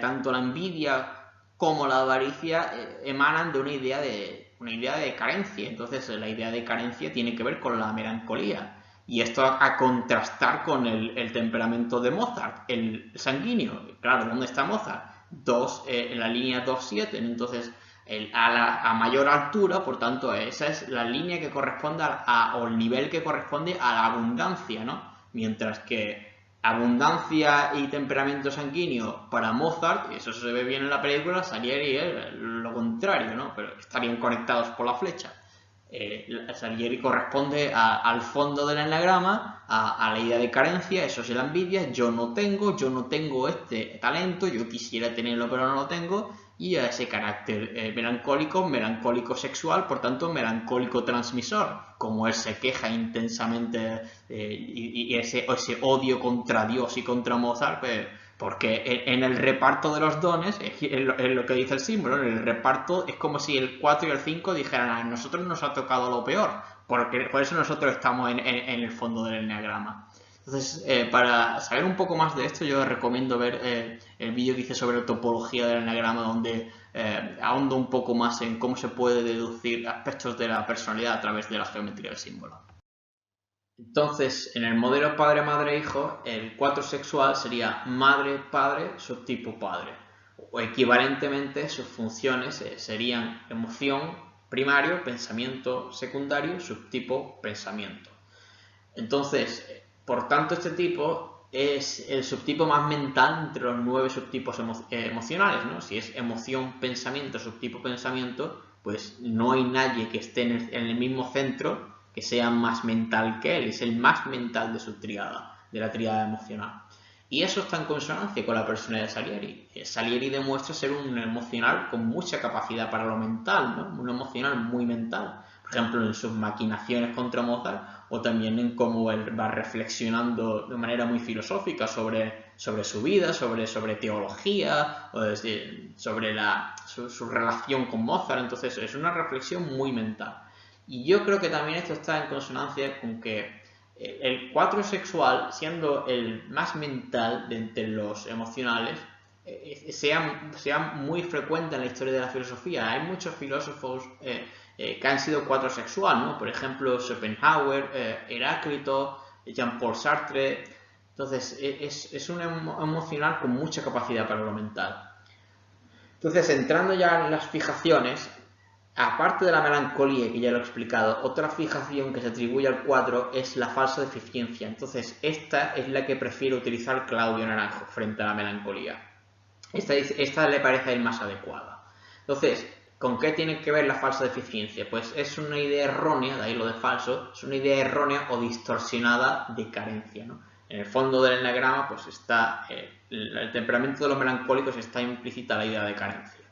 tanto la envidia como la avaricia emanan de una idea de carencia. Entonces la idea de carencia tiene que ver con la melancolía. Y esto a contrastar con el temperamento de Mozart, el sanguíneo. Claro, ¿dónde está Mozart? En la línea 2-7. Entonces, a mayor altura, por tanto, esa es la línea que corresponde o el nivel que corresponde a la abundancia, ¿no? Mientras que abundancia y temperamento sanguíneo para Mozart, y eso se ve bien en la película, Salieri es lo contrario, ¿no? Pero estarían conectados por la flecha. Salieri corresponde al fondo del enagrama, a la idea de carencia, eso es la envidia: yo no tengo este talento, yo quisiera tenerlo pero no lo tengo, y a ese carácter melancólico sexual, por tanto melancólico transmisor, como él se queja intensamente y ese odio contra Dios y contra Mozart, pues, porque en el reparto de los dones, es lo que dice el símbolo, en el reparto es como si el 4 y el 5 dijeran: a nosotros nos ha tocado lo peor, por eso nosotros estamos en el fondo del eneagrama. Entonces, para saber un poco más de esto, yo recomiendo ver el vídeo que hice sobre topología del eneagrama, donde ahondo un poco más en cómo se puede deducir aspectos de la personalidad a través de la geometría del símbolo. Entonces, en el modelo padre-madre-hijo, el 4 sexual sería madre-padre, subtipo padre. O equivalentemente, sus funciones serían emoción primario, pensamiento secundario, subtipo pensamiento. Entonces, por tanto, este tipo es el subtipo más mental entre los 9 subtipos emocionales, ¿no? Si es emoción, pensamiento, subtipo pensamiento, pues no hay nadie que esté en el mismo centro que sea más mental que él. Es el más mental de su tríada, de la tríada emocional. Y eso está en consonancia con la personalidad de Salieri. Salieri demuestra ser un emocional con mucha capacidad para lo mental, ¿no? Un emocional muy mental. Por ejemplo, en sus maquinaciones contra Mozart, o también en cómo él va reflexionando de manera muy filosófica sobre su vida, sobre teología, sobre su relación con Mozart. Entonces es una reflexión muy mental. Y yo creo que también esto está en consonancia con que el 4 sexual, siendo el más mental de entre los emocionales, sea muy frecuente en la historia de la filosofía. Hay muchos filósofos que han sido 4 sexual, ¿no? Por ejemplo, Schopenhauer, Heráclito, Jean-Paul Sartre. Entonces, es un emocional con mucha capacidad para lo mental. Entonces, entrando ya en las fijaciones, aparte de la melancolía, que ya lo he explicado, otra fijación que se atribuye al 4 es la falsa deficiencia. Entonces, esta es la que prefiere utilizar Claudio Naranjo frente a la melancolía. Esta le parece a él más adecuada. Entonces, ¿Con qué tiene que ver la falsa deficiencia? Pues es una idea errónea, de ahí lo de falso, es una idea errónea o distorsionada de carencia, ¿no? En el fondo del enagrama pues está el temperamento de los melancólicos, está implícita la idea de carencia.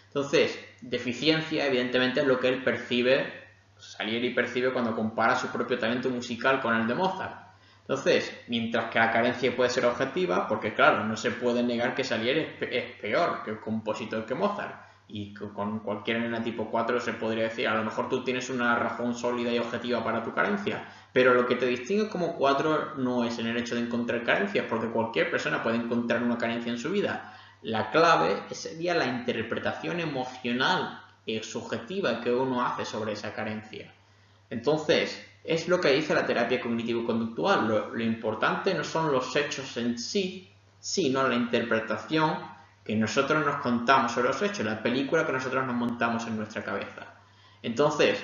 Entonces, deficiencia evidentemente es lo que él percibe, Salieri percibe cuando compara su propio talento musical con el de Mozart. Entonces, mientras que la carencia puede ser objetiva, porque claro, no se puede negar que Salieri es peor que un compositor que Mozart, y con cualquier enana tipo 4 se podría decir, a lo mejor tú tienes una razón sólida y objetiva para tu carencia, pero lo que te distingue como 4 no es en el hecho de encontrar carencias, porque cualquier persona puede encontrar una carencia en su vida. La clave sería la interpretación emocional y subjetiva que uno hace sobre esa carencia. Entonces, es lo que dice la terapia cognitivo-conductual. Lo importante no son los hechos en sí, sino la interpretación que nosotros nos contamos sobre los hechos, la película que nosotros nos montamos en nuestra cabeza. Entonces,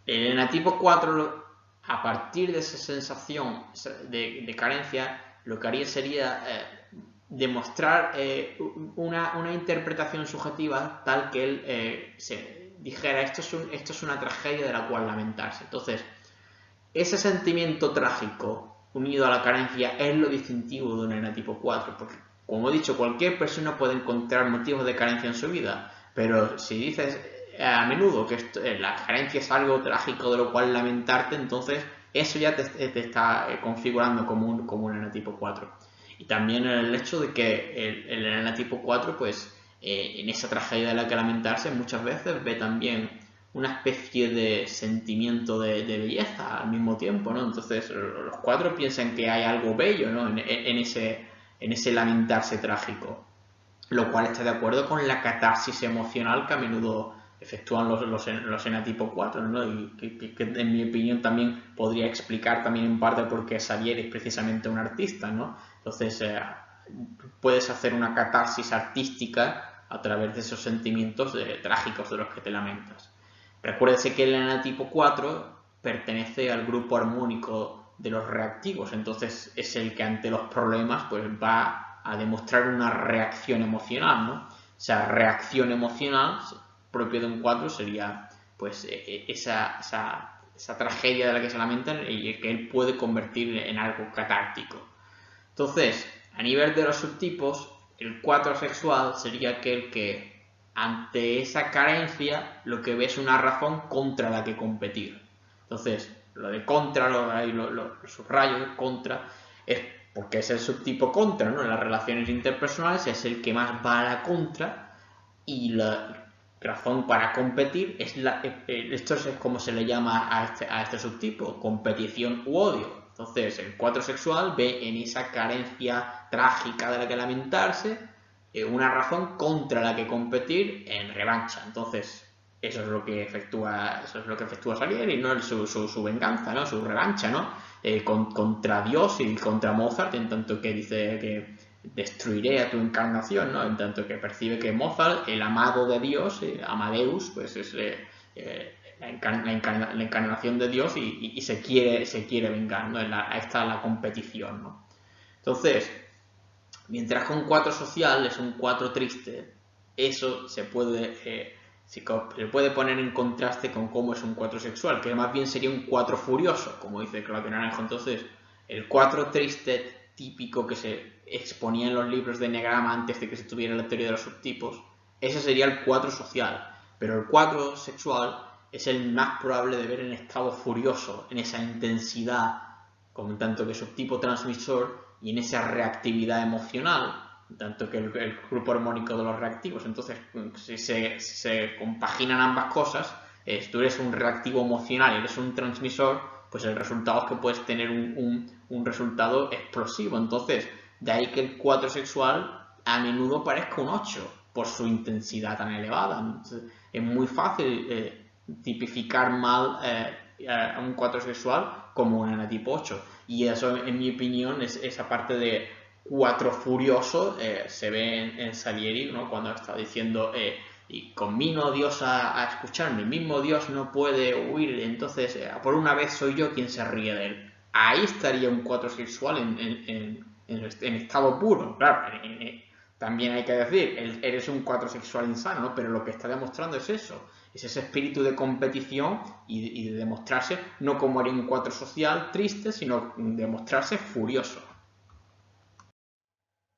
el enatipo 4, a partir de esa sensación de carencia, lo que haría sería demostrar una interpretación subjetiva tal que él se dijera, esto es una tragedia de la cual lamentarse. Entonces, ese sentimiento trágico unido a la carencia es lo distintivo de un enatipo 4, porque como he dicho, cualquier persona puede encontrar motivos de carencia en su vida, pero si dices a menudo que la carencia es algo trágico de lo cual lamentarte, entonces eso ya te está configurando como un enatipo 4. Y también el hecho de que el enatipo 4, pues en esa tragedia de la que lamentarse, muchas veces ve también una especie de sentimiento de belleza al mismo tiempo, ¿no? Entonces los 4 piensan que hay algo bello, ¿no? en ese lamentarse trágico, lo cual está de acuerdo con la catarsis emocional que a menudo efectúan los enatipo 4, ¿no? Y que en mi opinión también podría explicar también en parte por qué Salieri es precisamente un artista, ¿no? Entonces puedes hacer una catarsis artística a través de esos sentimientos trágicos de los que te lamentas. Recuérdese que el enatipo 4 pertenece al grupo armónico de los reactivos, entonces es el que ante los problemas pues va a demostrar una reacción emocional, ¿no? Esa reacción emocional propia de un 4 sería pues esa tragedia de la que se lamentan y que él puede convertir en algo catártico. Entonces, a nivel de los subtipos, el 4 sexual sería aquel que ante esa carencia lo que ve es una razón contra la que competir. Entonces, lo de contra, lo subrayo de contra, es porque es el subtipo contra, ¿no? En las relaciones interpersonales es el que más va a la contra y la razón para competir es esto es como se le llama a este subtipo, competición u odio. Entonces, el 4 sexual ve en esa carencia trágica de la que lamentarse una razón contra la que competir en revancha. Entonces, eso es lo que efectúa Salieri, ¿no? Su venganza, ¿no? Su revancha, ¿no? Contra Dios y contra Mozart, en tanto que dice que destruiré a tu encarnación, ¿no? En tanto que percibe que Mozart, el amado de Dios, Amadeus, pues es la encarnación de Dios y se quiere vengar, ¿no? Ahí está la competición, ¿no? Entonces, mientras que un 4 social es un 4 triste, eso se puede poner en contraste con cómo es un 4 sexual, que más bien sería un 4 furioso, como dice Claudio Naranjo. Entonces, el 4 triste típico que se exponía en los libros de Enneagrama antes de que se tuviera la teoría de los subtipos, ese sería el 4 social, pero el 4 sexual es el más probable de ver en estado furioso, en esa intensidad, como tanto que subtipo transmisor y en esa reactividad emocional, tanto que el grupo armónico de los reactivos. Entonces, si se compaginan ambas cosas, si tú eres un reactivo emocional y eres un transmisor, pues el resultado es que puedes tener un resultado explosivo. Entonces, de ahí que el 4 sexual a menudo parezca un 8 por su intensidad tan elevada. Entonces, es muy fácil tipificar mal a un 4 sexual como un enatipo 8. Y eso, en mi opinión, es esa parte de 4 furioso se ve en Salieri, ¿no? Cuando está diciendo y convino Dios a escucharme, el mismo Dios no puede huir, entonces por una vez soy yo quien se ríe de él. Ahí estaría un 4 sexual en estado puro, claro, también hay que decir, eres un 4 sexual insano, ¿no? Pero lo que está demostrando es eso, es ese espíritu de competición y de demostrarse no como era un 4 social triste, sino demostrarse furioso.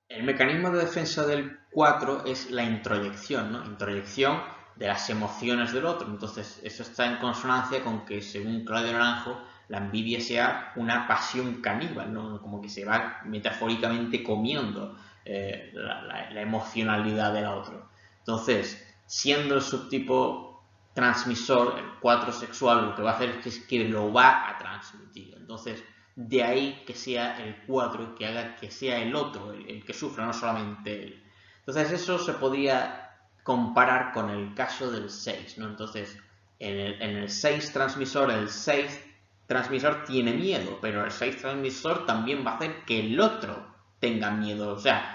El mecanismo de defensa del 4 es la introyección, ¿no? Introyección de las emociones del otro. Entonces, eso está en consonancia con que, según Claudio Naranjo, la envidia sea una pasión caníbal, ¿no? Como que se va metafóricamente comiendo la emocionalidad del otro. Entonces, siendo el subtipo transmisor, el 4 sexual, lo que va a hacer es que lo va a transmitir. Entonces, de ahí que sea el 4 que haga que sea el otro el que sufra, no solamente él. Entonces eso se podría comparar con el caso del 6, ¿no? Entonces, en el 6 transmisor, el 6 transmisor tiene miedo, pero el 6 transmisor también va a hacer que el otro tenga miedo. O sea,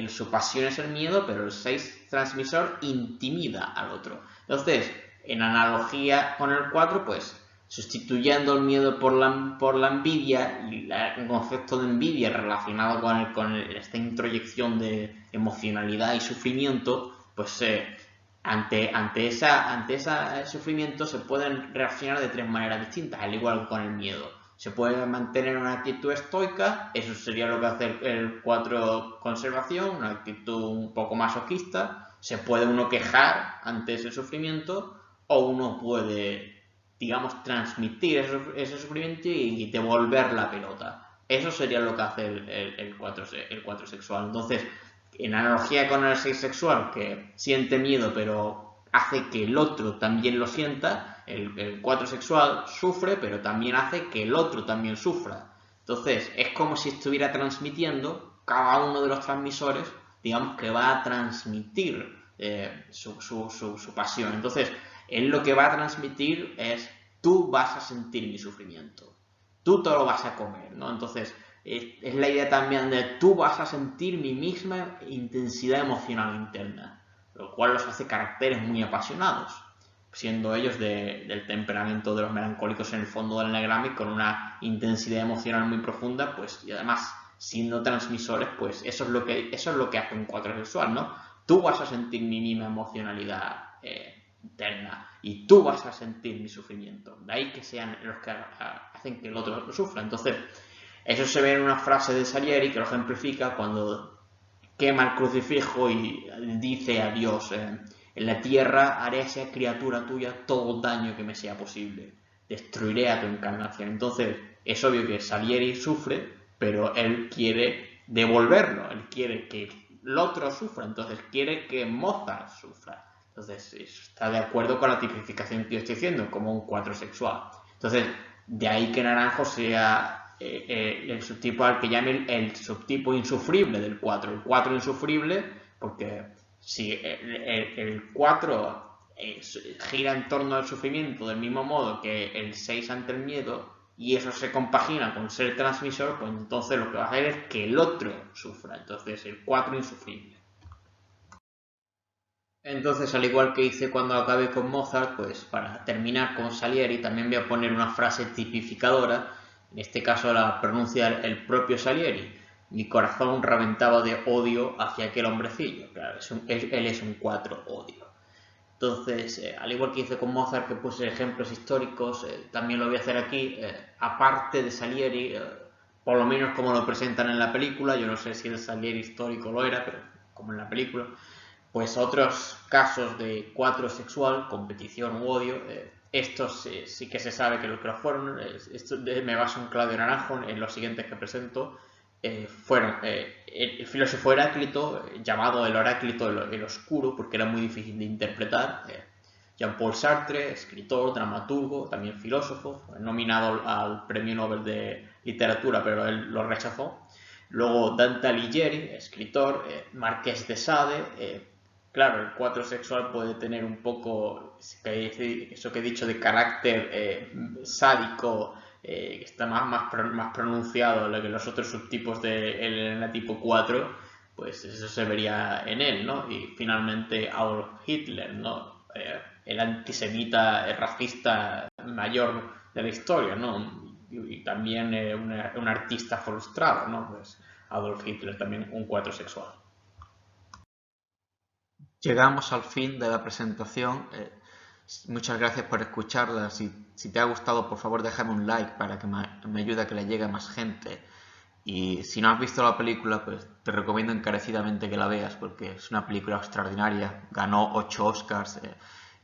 su pasión es el miedo, pero el 6 transmisor intimida al otro. Entonces, en analogía con el 4, pues sustituyendo el miedo por la envidia y el concepto de envidia relacionado con esta introyección de emocionalidad y sufrimiento, pues ante ese sufrimiento se pueden reaccionar de tres maneras distintas, al igual que con el miedo. Se puede mantener una actitud estoica, eso sería lo que hace el 4 conservación, una actitud un poco masoquista. Se puede uno quejar ante ese sufrimiento o uno puede, digamos, transmitir ese sufrimiento y devolver la pelota. Eso sería lo que hace el 4 sexual. Entonces, en analogía con el 6 sexual, que siente miedo pero hace que el otro también lo sienta, el 4 sexual sufre pero también hace que el otro también sufra. Entonces, es como si estuviera transmitiendo, cada uno de los transmisores, digamos que va a transmitir su pasión. Entonces, él lo que va a transmitir es: tú vas a sentir mi sufrimiento, tú te lo vas a comer, ¿no? Entonces, es la idea también de tú vas a sentir mi misma intensidad emocional interna, lo cual los hace caracteres muy apasionados, siendo ellos del temperamento de los melancólicos en el fondo del enagrama y con una intensidad emocional muy profunda, pues, y además siendo transmisores, pues eso es lo que hace un 4 sexual, ¿no? Tú vas a sentir mi misma emocionalidad interna y tú vas a sentir mi sufrimiento. De ahí que sean los que hacen que el otro lo sufra. Entonces, eso se ve en una frase de Salieri que lo ejemplifica cuando quema el crucifijo y dice a Dios: en la tierra haré a esa criatura tuya todo el daño que me sea posible, destruiré a tu encarnación. Entonces, es obvio que Salieri sufre, pero él quiere devolverlo, él quiere que el otro sufra, entonces quiere que Mozart sufra. Entonces, está de acuerdo con la tipificación que yo estoy diciendo, como un 4 sexual. Entonces, de ahí que Naranjo sea el subtipo al que llame el subtipo insufrible del 4. El 4 insufrible, porque si el 4 gira en torno al sufrimiento del mismo modo que el 6 ante el miedo, y eso se compagina con ser transmisor, pues entonces lo que va a hacer es que el otro sufra. Entonces, el 4 insufrible. Entonces, al igual que hice cuando acabé con Mozart, pues para terminar con Salieri también voy a poner una frase tipificadora. En este caso la pronuncia el propio Salieri: mi corazón reventaba de odio hacia aquel hombrecillo. Claro, él es un 4 odio. Entonces, al igual que hice con Mozart, que puse ejemplos históricos, también lo voy a hacer aquí. Aparte de Salieri, por lo menos como lo presentan en la película, yo no sé si el Salieri histórico lo era, pero como en la película, pues otros casos de 4 sexual, competición u odio, estos sí que se sabe que lo fueron. Me baso en Claudio Naranjo en los siguientes que presento. Fueron el filósofo Heráclito, llamado el Heráclito el Oscuro, porque era muy difícil de interpretar. Jean-Paul Sartre, escritor, dramaturgo, también filósofo, nominado al Premio Nobel de Literatura, pero él lo rechazó. Luego Dante Alighieri, escritor, Marqués de Sade. Claro, el 4 sexual puede tener un poco eso que he dicho de carácter sádico, que está más pronunciado que los otros subtipos del tipo 4, pues eso se vería en él, ¿no? Y finalmente Adolf Hitler, ¿no? El antisemita, el racista mayor de la historia, ¿no? Y también un artista frustrado, ¿no? Pues Adolf Hitler también un 4 sexual. Llegamos al fin de la presentación. Muchas gracias por escucharla. Si te ha gustado, por favor déjame un like para que me ayude a que le llegue a más gente. Y si no has visto la película, pues te recomiendo encarecidamente que la veas porque es una película extraordinaria. Ganó 8 Oscars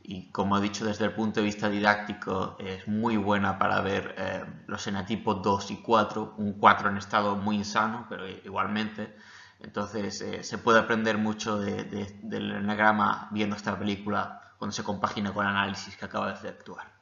y, como he dicho, desde el punto de vista didáctico es muy buena para ver los enatipos 2 y 4, un 4 en estado muy insano, pero igualmente. Entonces se puede aprender mucho del enagrama viendo esta película cuando se compagina con el análisis que acaba de efectuar.